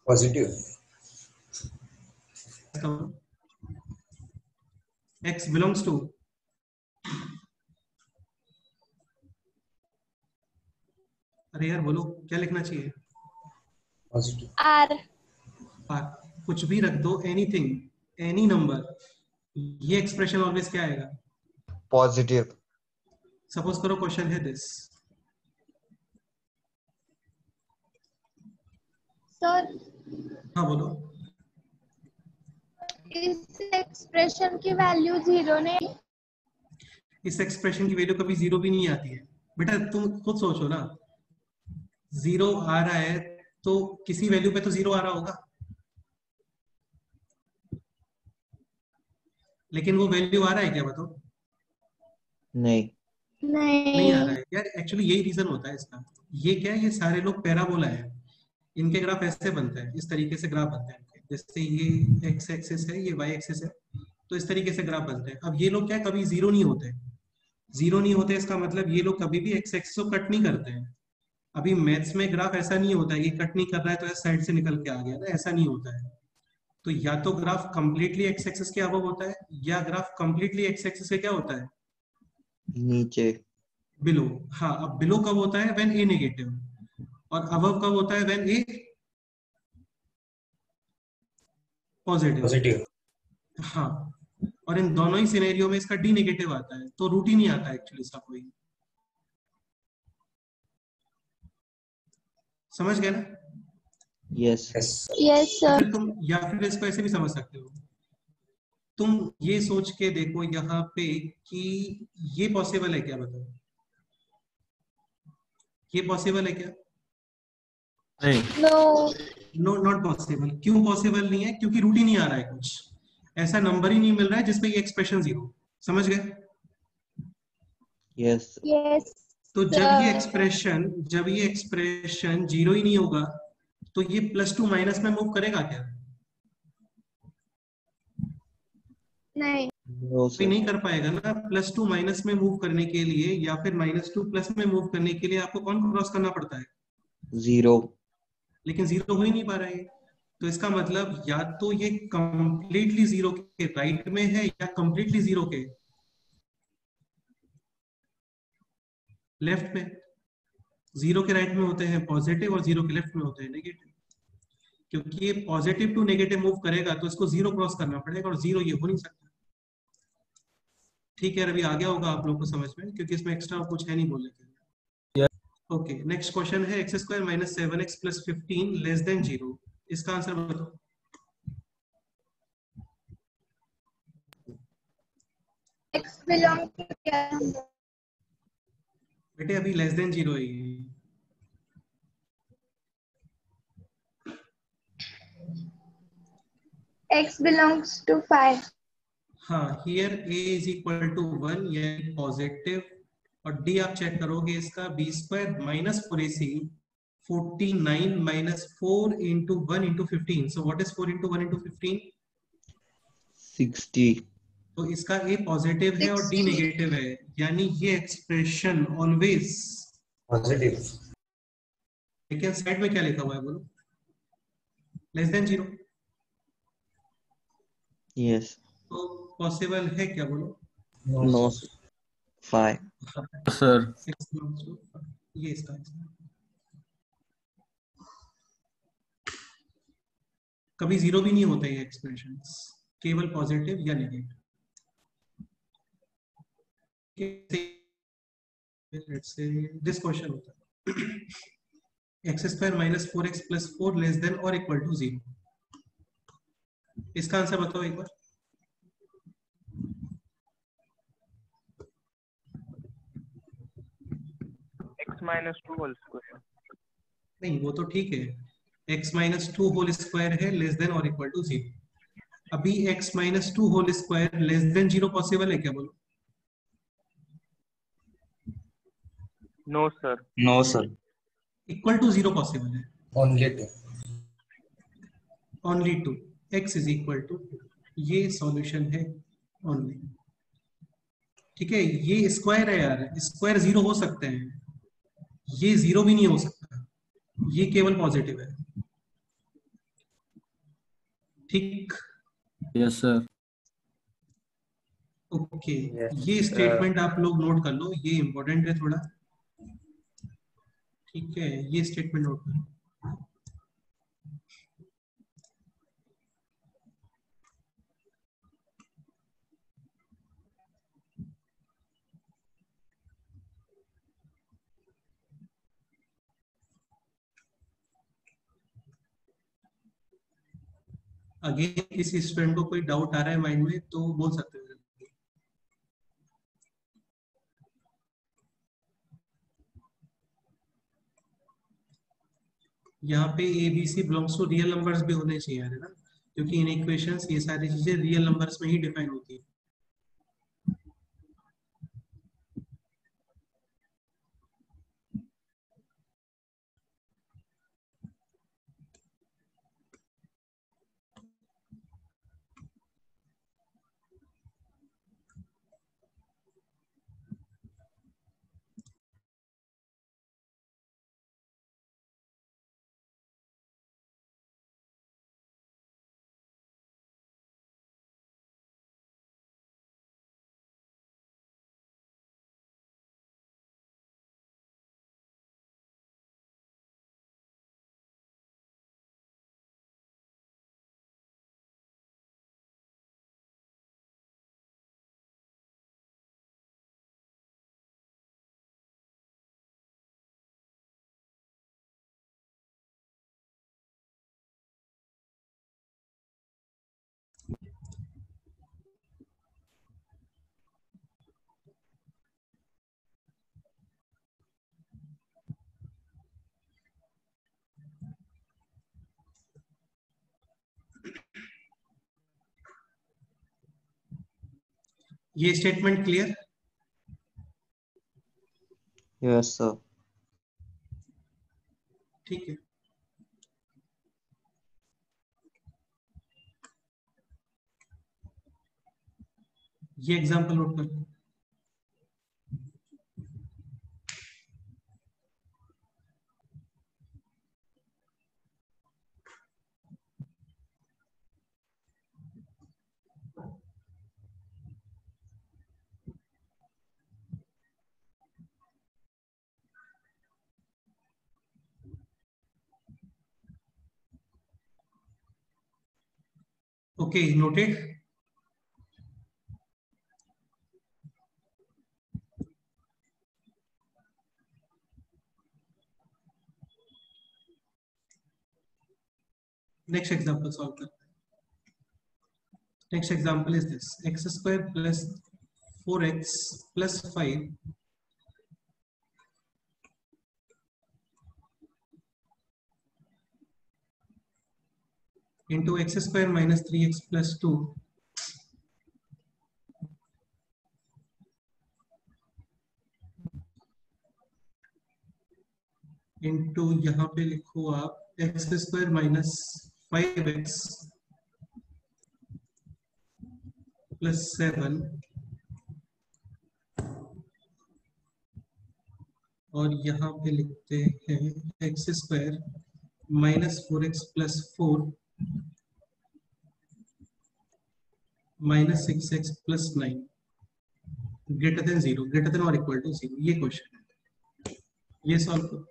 B: Positive.
A: x belongs to, अरे यार बोलो क्या लिखना चाहिए?
B: Positive.
G: R.
A: कुछ भी रख दो, एनीथिंग, एनी नंबर, ये एक्सप्रेशन ऑलवेज क्या आएगा?
C: पॉजिटिव।
A: सपोज करो क्वेश्चन है दिस,
G: सर
A: हाँ बोलो।
G: इस एक्सप्रेशन की वैल्यू 0 नहीं।
A: इस एक्सप्रेशन की वैल्यू कभी 0 भी नहीं आती है बेटा, तुम खुद सोचो ना, 0 आ रहा है तो किसी वैल्यू पे तो 0 आ रहा होगा, लेकिन वो वैल्यू आ रहा है क्या बताओ?
C: नहीं।
A: नहीं आ रहा
G: नहीं।
A: है यार, एक्चुअली यही रीजन होता है इसका। ये क्या है, ये सारे लोग पैराबोला है, इनके ग्राफ ऐसे बनते हैं, इस तरीके से ग्राफ बनते हैं इनके। जैसे ये एक्स एक्सिस है, ये वाई एक्सिस है, तो इस तरीके से ग्राफ बनते हैं। अब ये लोग क्या है, कभी 0 नहीं होते, 0 नहीं होते इसका मतलब ये लोग कभी भी एक्स एक्सिस को कट नहीं करते हैं। अभी मैथ्स में ग्राफ ऐसा नहीं होता है, ये कट नहीं कर रहा है तो इस साइड से निकल के आ गया ना, ऐसा नहीं होता है। तो या तो ग्राफ कंप्लीटली एक्स एक्सिस के अबव होता है, या ग्राफ कंप्लीटली एक्स एक्सिस के क्या होता है?
C: नीचे।
A: बिलो। हाँ, अब बिलो कब होता है? व्हेन ए नेगेटिव, और अबव कब होता है? When A positive.
B: Positive.
A: हाँ, और इन दोनों ही सिनेरियो में इसका डी नेगेटिव आता है, तो रूट ही नहीं आता एक्चुअली इसका कोई। समझ गए ना?
C: यस।
B: Yes.
G: यस
A: या
G: सर।
A: फिर तुम, या फिर इसको ऐसे भी समझ सकते हो, तुम ये सोच के देखो यहाँ पे कि ये पॉसिबल है क्या? बताओ, ये पॉसिबल है क्या?
H: नहीं।
G: नो।
A: No, not possible. क्यों पॉसिबल नहीं है? क्योंकि रूट ही नहीं आ रहा है, कुछ ऐसा नंबर ही नहीं मिल रहा है जिसमें ये एक्सप्रेशन 0। समझ गए?
C: यस।
G: यस
A: तो जब ये एक्सप्रेशन 0 ही नहीं होगा तो ये +2 माइनस में मूव करेगा क्या?
G: नहीं।
C: नो
A: कोई
C: सर,
A: नहीं कर पाएगा ना। +2 माइनस में मूव करने के लिए या फिर -2 प्लस में मूव करने के लिए आपको कौन क्रॉस करना पड़ता है?
C: 0।
A: लेकिन जीरो हो ही नहीं पा रहा है। तो इसका मतलब या तो ये कंप्लीटली जीरो के राइट में है या कंप्लीटली जीरो के लेफ्ट में। जीरो के राइट में होते हैं पॉजिटिव और जीरो के लेफ्ट में होते हैं नेगेटिव। क्योंकि ये पॉजिटिव टू नेगेटिव मूव करेगा तो इसको जीरो क्रॉस करना पड़ेगा, और जीरो ये हो नहीं सकता। ठीक है, अभी आ गया होगा आप लोगों को समझ में, क्योंकि इसमें एक्स्ट्रा कुछ है नहीं बोलने के लिए। ओके, नेक्स्ट क्वेश्चन है x² - 7x + 15 < 0। इसका आंसर बताओ।
G: X belong to क्या number?
A: बेटे अभी <0 है ये।
G: X belongs to 5.
A: हाँ, हियर a = 1 यानी पॉजिटिव, और d आप चेक करोगे इसका b² - 4ac 49 - 4 × 1 × 15। So what is 4 × 1 × 15?
C: 60।
A: तो इसका a पॉजिटिव है और d
G: 60.
A: नेगेटिव है, यानी ये एक्सप्रेशन ऑलवेज।
B: पॉजिटिव।
A: लेकिन साइड में क्या लिखा हुआ है बोलो? <0।
C: यस।
A: तो पॉसिबल है क्या बोलो?
C: नो 5।
H: सर।
A: ये इसका आंसर। कभी जीरो भी नहीं होता ये एक्सप्रेशन, केवल पॉजिटिव या नेगेटिव। दिस क्वेश्चन होता है x² - 4x + 4 < <0। इसका आंसर बताओ एक बार।
D: x minus 2 whole square.
A: नहीं, वो तो ठीक है, x - 2 होल स्क्वायर है < <0। अभी x - 2 होल स्क्वायर <0 पॉसिबल है क्या बोलो?
D: No, sir.
C: No sir.
A: =0 possible है।
B: ओनली 2।
A: ओनली 2। x = ये सॉल्यूशन है ओनली। ठीक है, ये स्क्वायर है यार, स्क्वायर जीरो हो सकते हैं, ये जीरो भी नहीं हो सकता, ये केवल पॉजिटिव है। ठीक।
H: Yes sir.
A: ओके,
B: Yes,
A: ये
B: sir.
A: स्टेटमेंट आप लोग नोट कर लो, ये इंपॉर्टेंट है थोड़ा। ठीक है, ये स्टेटमेंट नोट कर लो। अगेन किसी स्टूडेंट को कोई डाउट आ रहा है माइंड में तो बोल सकते हो। यहाँ पे a b c belongs to real numbers भी होने चाहिए, है ना, क्योंकि इन इक्वेशंस ये सारी चीजें रियल नंबर्स में ही डिफाइन होती है। ये स्टेटमेंट क्लियर?
C: Yes sir.
A: ठीक है, ये एग्जांपल नोट कर लो। Okay, noted. Next example solve करते हैं. Next example is this: x square plus 4x plus 5 into x square minus 3x plus 2 into यहाँ पे लिखो आप x square minus 5x plus 7 और यहाँ पे लिखते हैं x square minus 4x plus 4 minus 6x plus 9 greater than 0, greater than or equal to 0. ये क्वेश्चन है, ये सॉल्व करो.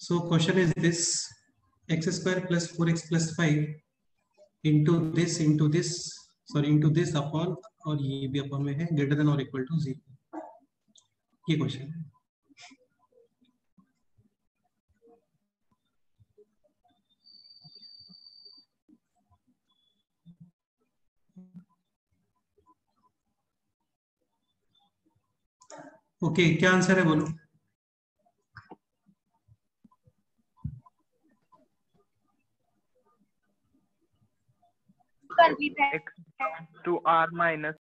A: So question is this: x square plus 4x plus 5 into this upon और ये भी upon में है greater than or equal to 0. ये क्वेश्चन है. ओके, क्या आंसर है बोलो.
D: x to r minus.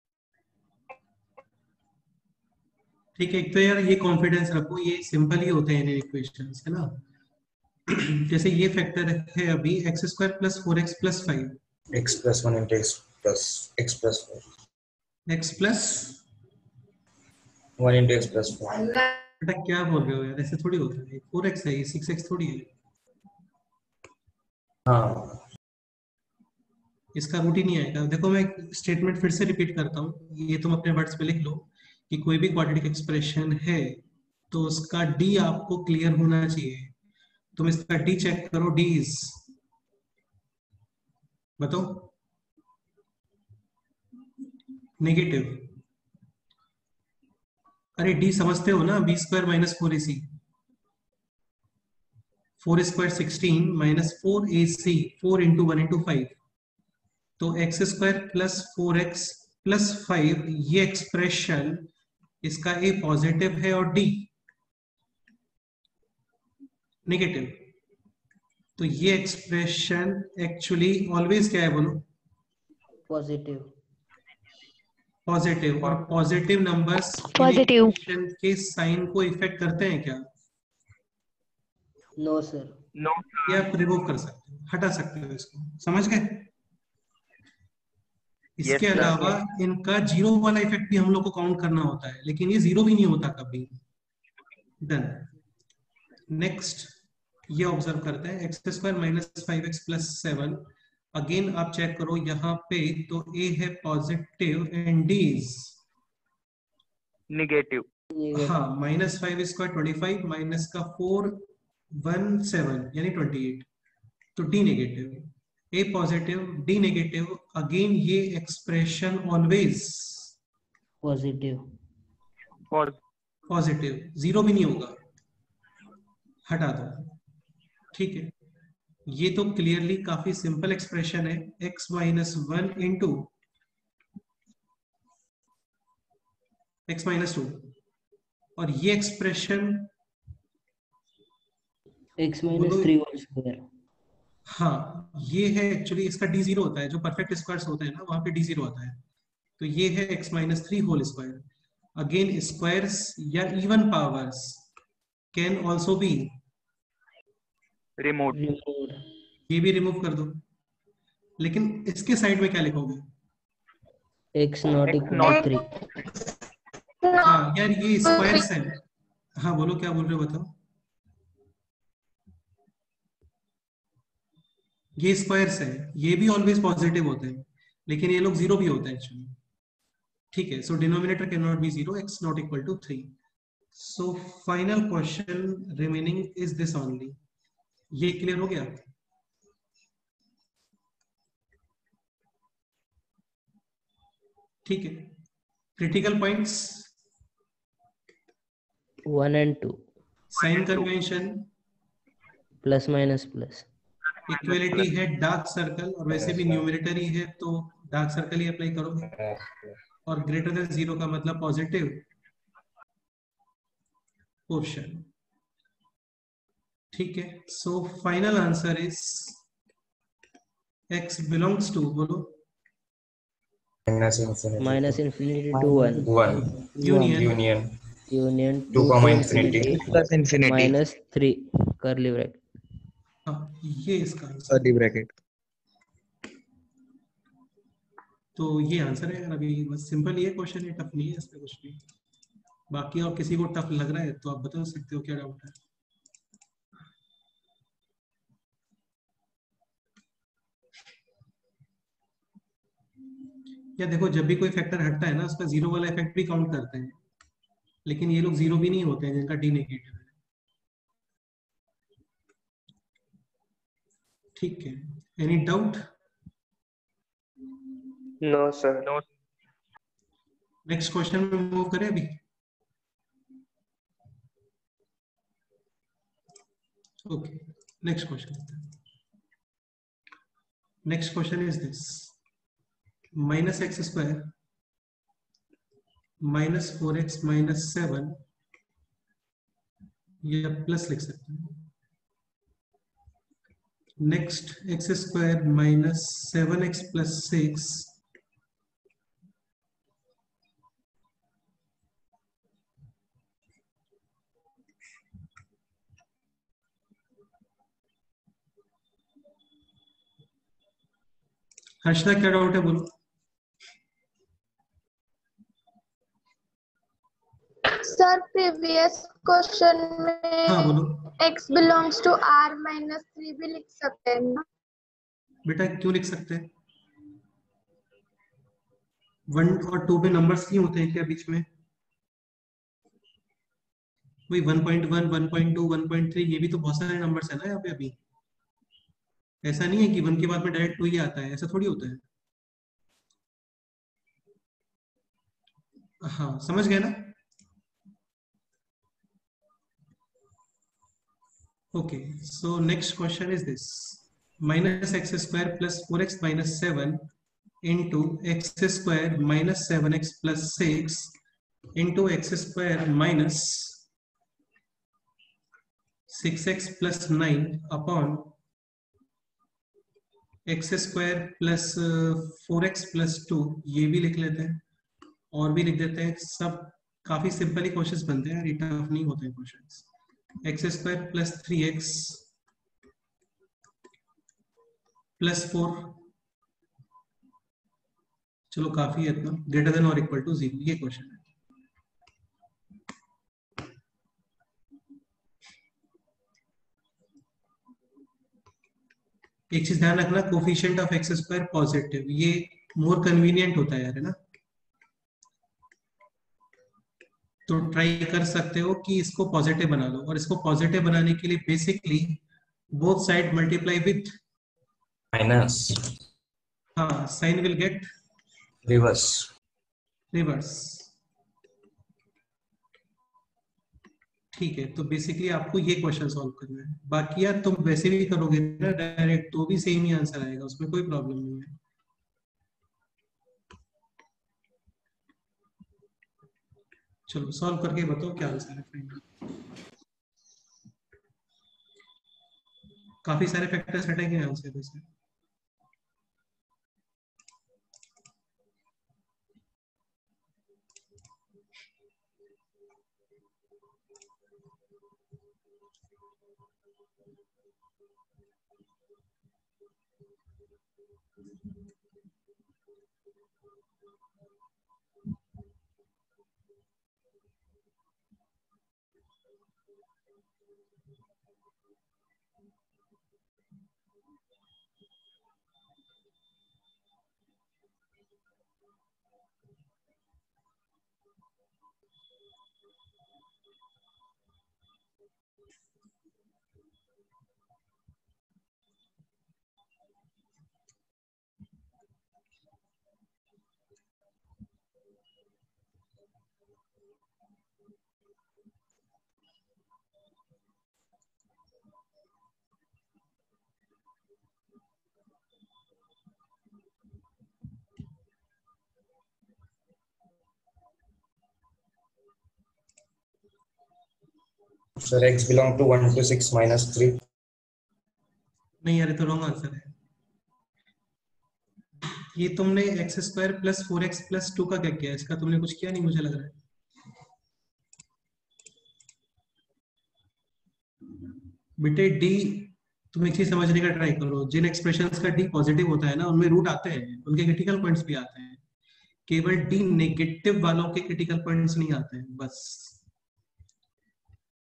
A: ठीक है, एक तो यार ये कॉन्फिडेंस रखो, ये सिंपल ही होते हैं इन इक्वेशंस, है ना. जैसे ये फैक्टर है अभी x square plus 4x plus 5
B: x plus 1 into x plus 4
A: x plus
B: 1 into x plus 4.
A: बेटा क्या बोल रहे हो यार, ऐसे थोड़ी होता है. 4x है, ये 6x थोड़ी है.
B: हाँ,
A: इसका रूट ही नहीं आएगा. देखो मैं स्टेटमेंट फिर से रिपीट करता हूँ, ये तुम अपने वर्ड्स पे लिख लो कि कोई भी क्वाड्रेटिक एक्सप्रेशन है तो उसका डी आपको क्लियर होना चाहिए. तुम इसका डी चेक करो. डी इज, बताओ, नेगेटिव. अरे डी समझते हो ना, b square minus 4ac, 4 square 16 minus 4ac, 4 into 1 into 5. तो x square plus 4x plus 5 ये एक्सप्रेशन इसका ए पॉजिटिव है और डी नेगेटिव. तो ये एक्सप्रेशन एक्चुअली ऑलवेज क्या है बोलो?
I: पॉजिटिव.
A: पॉजिटिव. और पॉजिटिव नंबर्स
G: पॉजिटिव
A: के साइन को इफेक्ट करते हैं क्या?
I: No sir.
D: No.
A: ये आप रिमूव कर सकते हो, हटा सकते हो इसको. समझ गए? इसके
D: Yes,
A: अलावा इनका जीरो वाला इफेक्ट भी हम लोग को काउंट करना होता है, लेकिन ये जीरो भी नहीं होता कभी. डन. नेक्स्ट ये ऑब्जर्व करते हैं x square minus 5x plus 7। Again आप चेक करो यहाँ पे, तो a है positive and d is
D: negative.
A: हाँ, माइनस 5 स्क्वायर 25 माइनस का 4 17 यानी 28, तो d negative, a positive d negative. Again ये expression always
I: positive.
A: Positive, zero भी नहीं होगा, हटा दो। ठीक है, ये तो क्लियरली काफी सिंपल एक्सप्रेशन है, x minus 1 into x minus 2, और ये expression
I: x minus 3 whole square.
A: हाँ, ये है एक्चुअली, इसका d जीरो होता है, जो परफेक्ट स्क्वायर्स होते हैं ना वहां पे d जीरो होता है, तो ये है x minus 3 whole square. Again squares या even powers can also be
D: remove.
A: ये भी रिमूव कर दो, लेकिन इसके साइड में क्या लिखोगे?
I: x not equal to 3।
A: हाँ यार, ये स्क्वायर्स है। हाँ बोलो, क्या बोल रहे हो बताओ। ये स्क्वायर्स है, ये भी ऑलवेज पॉजिटिव होते हैं, लेकिन ये लोग जीरो भी होते हैं एक्चुअली। ठीक है, so denominator can not be zero, x not equal to 3। So final question remaining is this only. ये क्लियर हो गया? ठीक है, critical points
I: 1 and 2
A: sign convention,
I: plus minus plus.
A: Equality है डार्क सर्कल, और वैसे भी न्यूमरेटर ही है तो डार्क सर्कल ही अप्लाई करोगे, और ग्रेटर देन जीरो का मतलब पॉजिटिव पोर्शन। ठीक है, so final answer is x belongs to, बोलो,
I: minus infinity to 1
A: union
I: union
B: 2 comma infinity
C: plus infinity
I: minus 3 curly bracket.
A: हाँ, ये इसका आंसर।
C: Curly bracket.
A: तो ये आंसर है यार, अभी बस सिंपल ये क्वेश्चन है, टफ नहीं है इसमें कुछ भी। बाकी और किसी को टफ लग रहा है तो आप बता सकते हो क्या डाउट है। या देखो, जब भी कोई फैक्टर हटता है ना, उसका जीरो वाला इफेक्ट भी काउंट करते हैं, लेकिन ये लोग जीरो भी नहीं होते हैं जिनका डी नेगेटिव है। ठीक है, any doubt?
D: No sir. No.
A: Next question में मूव करें अभी। Okay, next question. Next question is this, minus x square minus 4x minus 7, या प्लस लिख सकते हैं। Next x square minus 7x plus 6, Harshada क्या डाउट है बोलो।
G: सर प्रीवियस क्वेश्चन
A: हाँ
G: में
A: बोलो
G: x belongs to r minus 3 भी लिख सकते हैं ना?
A: बेटा, क्यों लिख सकते हैं? 1 और 2 में नंबर्स नहीं होते हैं क्या बीच में? वही 1.1 1.2 1.3, ये भी तो बहुत सारे नंबर्स है ना यहाँ पे। अभी ऐसा नहीं है कि 1 के बाद में डायरेक्ट 2 ही आता है, ऐसा थोड़ी होता है। हाँ, समझ गए ना? Okay, so next question is this, minus x square plus 4x minus 7 into x square minus 7x plus 6 into x square minus 6x plus 9 upon x square plus 4x plus 2, ये भी लिख लेते हैं और भी लिख देते हैं। सब काफी सिंपल ही क्वेश्चंस बनते हैं, टफ नहीं होते हैं questions. X square plus 3x plus 4, चलो काफी है इतना, ग्रेटर देन और इक्वल टू 0, ये क्वेश्चन है। एक चीज ध्यान रखना, coefficient of x square positive, ये मोर कन्वीनियंट होता है यार, है ना। तो ट्राई कर सकते हो कि इसको पॉजिटिव बना लो, और इसको पॉजिटिव बनाने के लिए basically both side multiply with
B: minus,
A: हाँ, sign will get
B: reverse.
A: Reverse. ठीक है, तो बेसिकली आपको ये क्वेश्चन सॉल्व करना है, बाकी यार तुम वैसे भी करोगे ना डायरेक्ट तो भी सेम ही आंसर आएगा, उसमें कोई प्रॉब्लम नहीं है। चलो सॉल्व करके बताओ क्या आंसर है फाइनल। काफी सारे फैक्टर्स हटेंगे यहाँ से वैसे।
B: Sir, x belong to 1 to 6 minus 3.
A: नहीं यार, ये तो रॉन्ग आंसर है। ये तुमने x square plus 4x plus 2 का क्या किया? इसका तुमने कुछ किया नहीं मुझे लग रहा है। बेटे डी, तुम एक चीज समझने का ट्राई करो, जिन एक्सप्रेशंस का डी पॉजिटिव होता है ना उनमें रूट आते हैं, उनके क्रिटिकल पॉइंट्स भी आते हैं, केवल डी नेगेटिव वालों के क्रिटिकल पॉइंट्स नहीं आते हैं बस।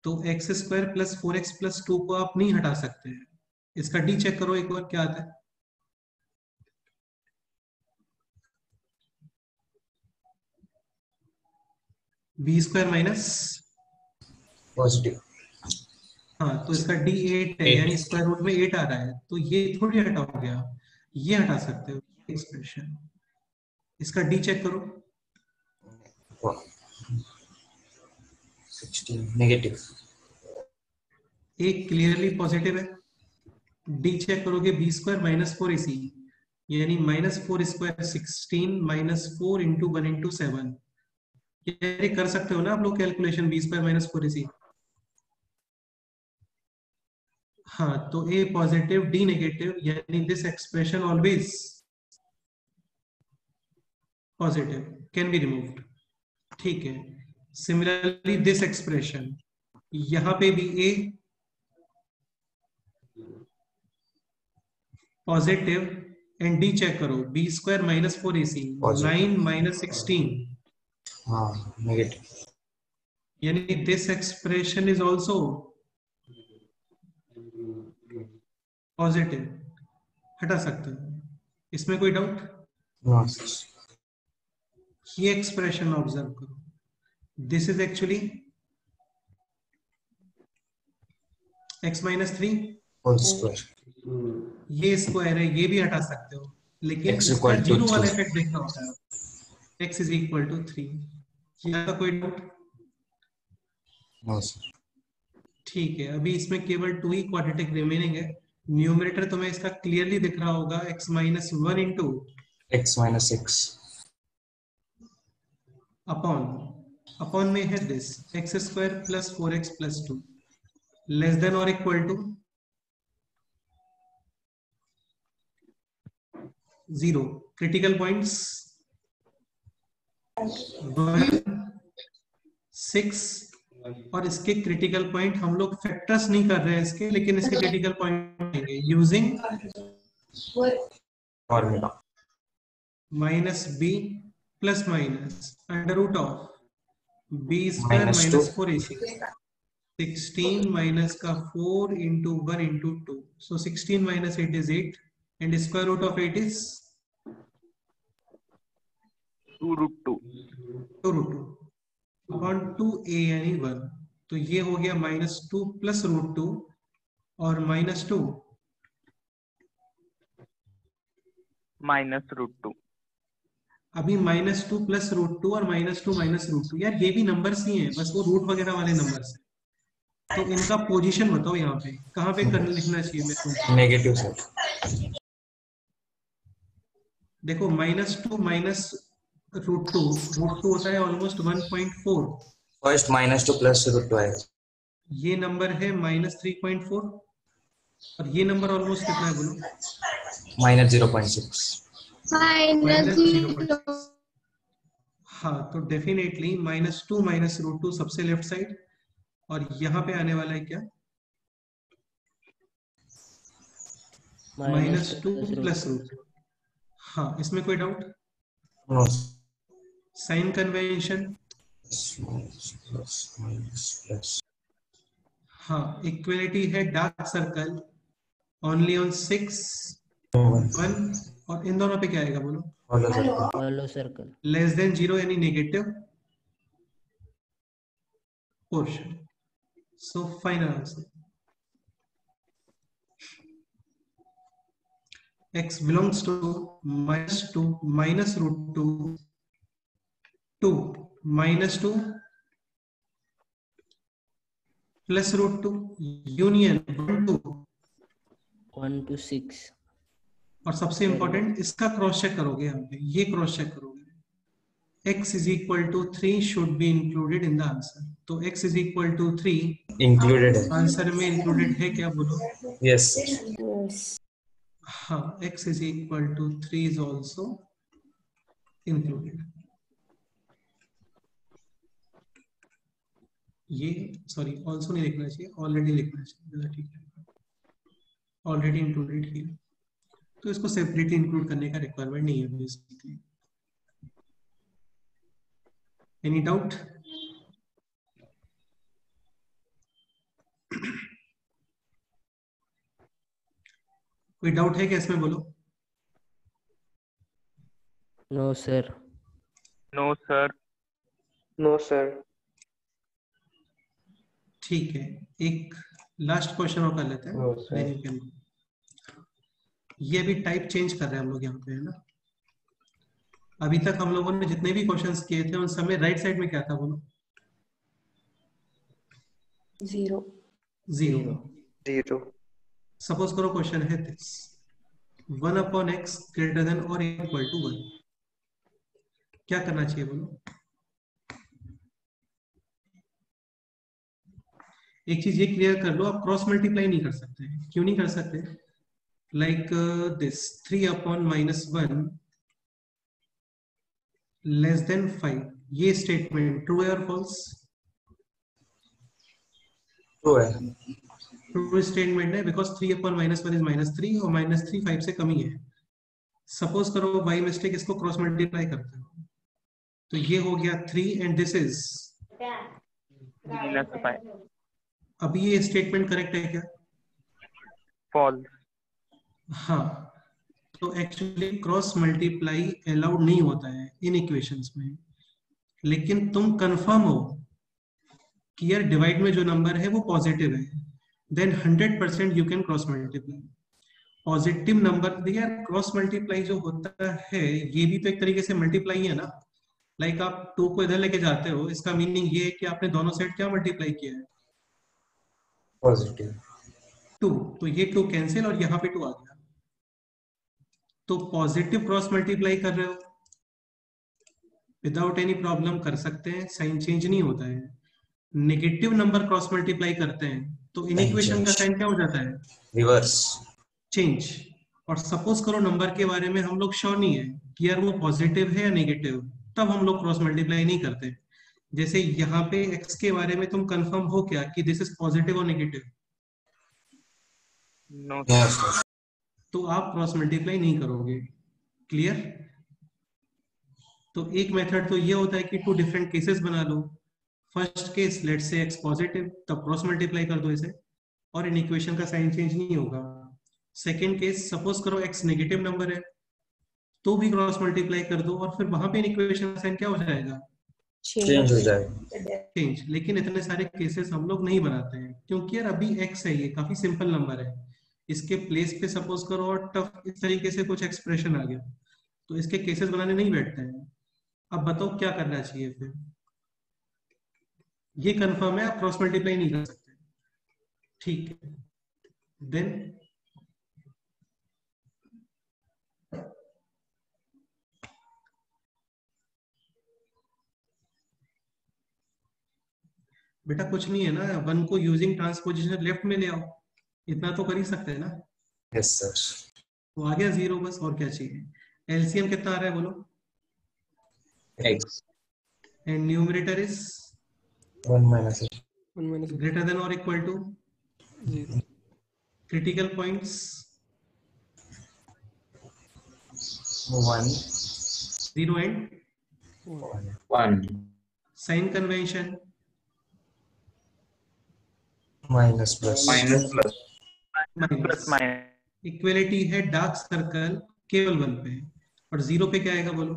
A: तो x square plus 4x plus 2 को आप नहीं हटा सकते हैं। इसका डी चेक करो एक बार क्या आता है। बी स्क्वायर माइनस
B: पॉजिटिव,
A: हाँ, तो इसका डी 8 है, यानी स्क्वायर रूट में 8 आ रहा है, तो ये थोड़ी हटा हो गया, ये हटा सकते हो एक्सप्रेशन। इसका डी चेक करो।
B: 16 नेगेटिव,
A: एक क्लियरली पॉजिटिव है। डी चेक करोगे, बी स्क्वायर माइनस 4ac, यानी minus 4 square 16 minus 4 into 1 into 7। ये कर सकते हो ना आप लोग calculation, B square minus 4ac। हाँ, तो ए पॉजिटिव डी नेगेटिव, यानी this expression always positive can be removed. ठीक है, सिमिलरली दिस एक्सप्रेशन, यहां पे भी a positive and d check करो, b square minus 4ac 9 minus 16,
B: हाँ नेगेटिव,
A: यानी this expression is also positive, हटा सकते हो, इसमें कोई डाउट?
B: नो।
A: ये एक्सप्रेशन ऑब्जर्व करो, this is actually x minus 3
B: whole square,
A: ये स्क्वायर है, ये भी हटा सकते हो, लेकिन
B: X
A: इसका
B: equal to
A: जीरो वाला
B: 3.
A: इफेक्ट देखना होता है। x इज इक्वल टू 3, यहाँ का कोई डाउट?
B: No sir.
A: ठीक है, अभी इसमें केवल 2 ही क्वाड्रेटिक रिमेनिंग है। न्यूमरेटर तुम्हें इसका क्लियरली दिख रहा होगा, x minus 1 into
B: x minus 6
A: upon में है this x square plus 4x plus 2 less than और इक्वल टू 0। क्रिटिकल पॉइंट्स 1 6, और इसके क्रिटिकल पॉइंट हम लोग फैक्टर्स नहीं कर रहे हैं इसके, लेकिन इसके क्रिटिकल पॉइंट आएंगे using
B: formula
A: minus b plus minus under root of b square
B: -2
A: minus 4ac 16 minus का 4 into 1 into 2. So 16 minus 8 is 8 and square root of 8 is
D: 2 root 2.
A: 2 root 2 upon 2a यानी 1. तो ये हो गया -2 plus root 2 और -2
D: minus root 2.
A: अभी -2 plus root 2 और -2 minus root 2. यार ये भी नंबर्स ही हैं, बस वो रूट वगैरह वाले नंबर्स हैं. तो इनका पोजीशन बताओ यहाँ पे कहाँ पे करने लिखना चाहिए मेरे को.
B: Negative sir.
A: देखो -2 minus root 2 होता है ऑलमोस्ट 1.4.
B: फर्स्ट -2 प्लस √2 आएगा.
A: ये नंबर है -3.4 और ये नंबर ऑलमोस्ट कितना है बोलो.
B: -0.6.
G: -0.
A: हाँ, तो डेफिनेटली -2 minus √2 सबसे लेफ्ट साइड और यहाँ पे आने वाला है क्या -2 plus √2. हाँ, इसमें कोई doubt.
B: No.
A: Sign convention.
B: Plus.
A: हाँ, इक्वलिटी है डार्क सर्कल ओनली ऑन 6 1 और इन दोनों पे क्या आएगा बोलो.
I: hollow circle.
A: लेस देन 0 यानी negative portion. So final answer x belongs to -2 minus √2 2 -2 plus √2 union
I: 1 to 6.
A: और सबसे इंपॉर्टेंट इसका क्रॉस चेक करोगे यहाँ पे. ये क्रॉस चेक करोगे x is equal to 3 should be included in the answer. तो x is equal to 3
B: included है.
A: आंसर में इंक्लूडेड है क्या बोलो.
B: Yes sir.
A: हाँ, x is equal to 3 is also included. ये सॉरी ऑल्सो नहीं लिखना चाहिए, ऑलरेडी लिखना चाहिए. ठीक है, ऑलरेडी इंक्लूडेड हियर. तो इसको सेपरेटली इंक्लूड करने का रिक्वायरमेंट नहीं है बेसिकली. Any doubt. कोई डाउट है क्या इसमें बोलो.
I: No sir.
D: No sir.
C: No sir.
A: ठीक है, एक लास्ट क्वेश्चन और कर लेते हैं.
C: No, sir.
A: Then you can- ये भी टाइप चेंज कर रहे हैं हम लोग यहाँ पे, है ना. अभी तक हम लोगों ने जितने भी क्वेश्चंस किए थे उन सब में राइट साइड में क्या था बोलो.
G: 0.
A: 0. सपोज करो क्वेश्चन है दिस 1/x ग्रेटर देन और इक्वल टू 1. क्या करना चाहिए बोलो. एक चीज ये क्लियर कर लो, आप क्रॉस मल्टीप्लाई नहीं कर सकते. क्यों नहीं कर सकते. Like this 3/-1 less than 5. ये स्टेटमेंट ट्रू है और फॉल्स.
B: ट्रू है.
A: ट्रू स्टेटमेंट है बिकॉज 3/-1 इज -3 और -3 5 से कम ही है. सपोज करो बाई मिस्टेक इसको क्रॉस मल्टीप्लाई करते हो तो ये हो गया 3 एंड दिस इज
D: -5.
A: अभी ये स्टेटमेंट करेक्ट है क्या.
D: False.
A: हाँ, तो एक्चुअली क्रॉस मल्टीप्लाई अलाउड नहीं होता है इन इक्वेशंस में. लेकिन तुम कंफर्म हो कि यार डिवाइड में जो नंबर है वो पॉजिटिव है, then 100% you can cross multiply. Positive number यार क्रॉस मल्टीप्लाई जो होता है ये भी तो एक तरीके से मल्टीप्लाई है ना. लाइक आप 2 को इधर लेके जाते हो, इसका मीनिंग ये है कि आपने दोनों साइड क्या मल्टीप्लाई किया है.
B: पॉजिटिव.
A: 2. तो ये 2 कैंसिल और यहाँ पे 2 आ गया. तो पॉजिटिव क्रॉस मल्टीप्लाई कर रहे हो विदाउट एनी प्रॉब्लम कर सकते हैं, साइन चेंज नहीं होता है. नेगेटिव नंबर क्रॉस मल्टीप्लाई करते हैं तो इन इक्वेशन का साइन क्या हो जाता है.
B: रिवर्स.
A: चेंज. और सपोज करो नंबर के बारे में हम लोग श्योर नहीं है कि यार वो पॉजिटिव है या नेगेटिव, तब हम लोग क्रॉस मल्टीप्लाई नहीं करते. जैसे यहाँ पे x के बारे में तुम कंफर्म हो क्या कि दिस इज पॉजिटिव और नेगेटिव.
D: No.
B: यस.
A: तो आप क्रॉस मल्टीप्लाई नहीं करोगे. क्लियर. तो एक मेथड तो ये होता है कि 2 डिफरेंट केसेस बना लो. फर्स्ट केस लेट से x पॉजिटिव, तब क्रॉस मल्टीप्लाई कर दो इसे और इन इक्वेशन का साइन चेंज नहीं होगा। सेकेंड केस सपोज करो x नेगेटिव नंबर है तो भी क्रॉस मल्टीप्लाई कर दो और फिर वहां पे इन इक्वेशन का साइन क्या हो जाएगा,
B: चेंज हो जाएगा।
A: चेंज। लेकिन इतने सारे केसेस हम लोग नहीं बनाते हैं क्योंकि यार अभी x है, ये काफी सिंपल नंबर है, इसके प्लेस पे सपोज करो और टफ इस तरीके से कुछ एक्सप्रेशन आ गया तो इसके केसेस बनाने नहीं बैठते हैं। अब बताओ क्या करना चाहिए फिर। ये कंफर्म है आप क्रॉस मल्टीप्लाई नहीं कर सकते, ठीक है। देन बेटा कुछ नहीं है ना, 1 को यूजिंग ट्रांसपोजिशन लेफ्ट में ले आओ, इतना तो कर ही सकते हैं ना।
B: Yes sir.
A: तो आ गया 0 बस, और क्या चाहिए। एलसीएम कितना आ रहा है बोलो।
B: x
A: and numerator is
B: 1 minus x
A: greater than और equal to
J: 0.
A: Critical points
B: 1
A: 0 and
B: 1
A: sign convention
B: minus plus
D: plus
A: minus.
D: Minus
A: equality है डार्क सर्कल केवल 1 पे और 0 पे क्या आएगा बोलो,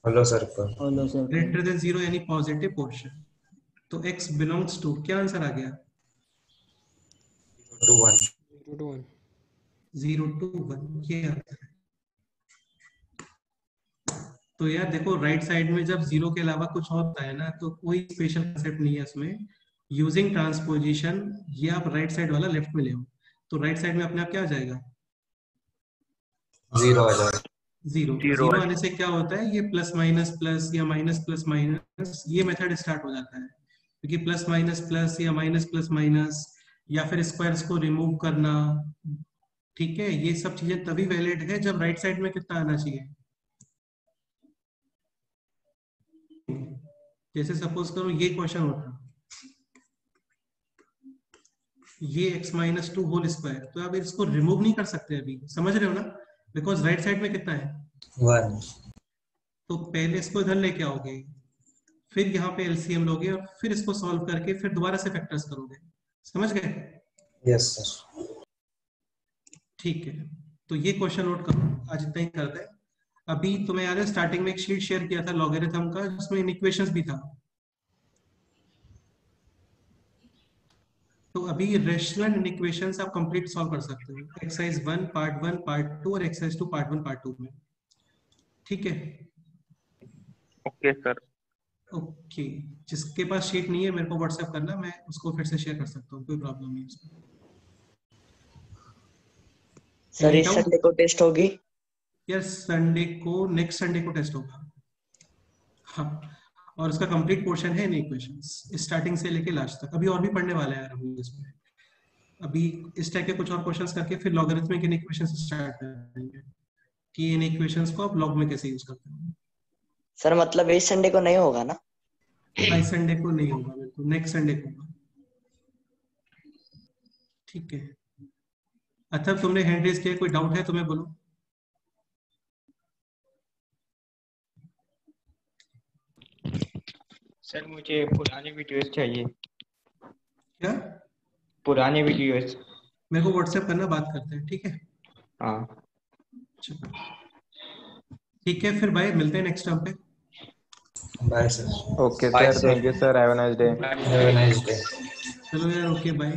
B: hollow circle
I: hollow circle,
A: greater than 0 यानी पॉजिटिव पोर्शन। तो x बिलोंग्स टू, क्या आंसर आ गया,
B: 2 1
J: 0 to 1.
A: 0 to 1, ये आंसर है। तो यार देखो राइट साइड में जब 0 के अलावा कुछ होता है ना तो कोई स्पेशल कंसेप्ट नहीं है उसमें। यूजिंग ट्रांसपोजिशन ये आप राइट साइड वाला लेफ्ट में ले आओ तो राइट साइड में अपने आप क्या आ जाएगा,
B: 0 आ जाएगा।
A: 0 आने से क्या होता है, ये प्लस माइनस या माइनस प्लस माइनस ये मेथड स्टार्ट हो जाता है, क्योंकि प्लस माइनस या माइनस प्लस माइनस या फिर स्क्वायर्स को रिमूव करना, ठीक है। ये सब चीजें तभी वैलिड है जब राइट साइड में कितना आना चाहिए। जैसे सपोज करो ये क्वेश्चन होता, ये x माइनस 2 होल स्क्वायर, तो आप इसको रिमूव नहीं कर सकते अभी, समझ रहे हो ना, बिकॉज राइट साइड में कितना है
B: 1
A: तो पहले इसको इधर लेके आओगे, फिर यहाँ पे एलसीएम लोगे और फिर इसको सॉल्व करके फिर दोबारा से फैक्टर्स करोगे, समझ गए।
B: Yes sir.
A: ठीक है, तो ये क्वेश्चन नोट करो, आज इतना ही करते हैं। अभी तुम्हें याद है स्टार्टिंग में एक शीट शेयर किया था लॉगरिथम का जिसमें इक्वेशंस भी था, तो अभी रेशनल इक्वेशंस आप कंप्लीट सॉल्व कर सकते हो एक्सरसाइज 1 पार्ट 1 पार्ट 2 और एक्सरसाइज 2 पार्ट 1 पार्ट 2 में, ठीक है।
D: Okay sir.
A: ओके, जिसके पास शीट नहीं है मेरे को व्हाट्सएप करना, मैं उसको फिर से शेयर कर सकता हूँ, कोई प्रॉब्लम नहीं है।
C: सर इस संडे को टेस्ट होगी?
A: यार संडे को, नेक्स्ट संडे को टेस्ट होगा, हाँ, और उसका कंप्लीट पोर्शन है इन इक्वेशंस स्टार्टिंग से लेके लास्ट तक। अभी और भी पढ़ने वाला है यार हम इसमें, अभी इस टाइप के कुछ और क्वेश्चंस करके फिर लॉगरिथमिक इन इक्वेशंस स्टार्ट करेंगे कि इन इक्वेशंस को आप लॉग में कैसे यूज करते हैं।
C: सर मतलब इस संडे को नहीं होगा ना?
A: इस संडे को नहीं होगा, बिल्कुल नेक्स्ट संडे को होगा, ठीक है। अच्छा तुमने हैंड रेज किया, कोई डाउट है तुम्हें बोलो।
K: सर मुझे पुरानी वीडियोस चाहिए।
A: क्या?
K: पुरानी वीडियोस
A: मेरे को व्हाट्सएप करना, बात करते हैं, ठीक है।
K: हाँ
A: ठीक है, फिर बाय, मिलते हैं नेक्स्ट टाइम पे।
B: Bye sir.
K: Okay sir, thank you sir, have a nice day.
B: Have a nice day.
A: चलो यार, ओके बाय।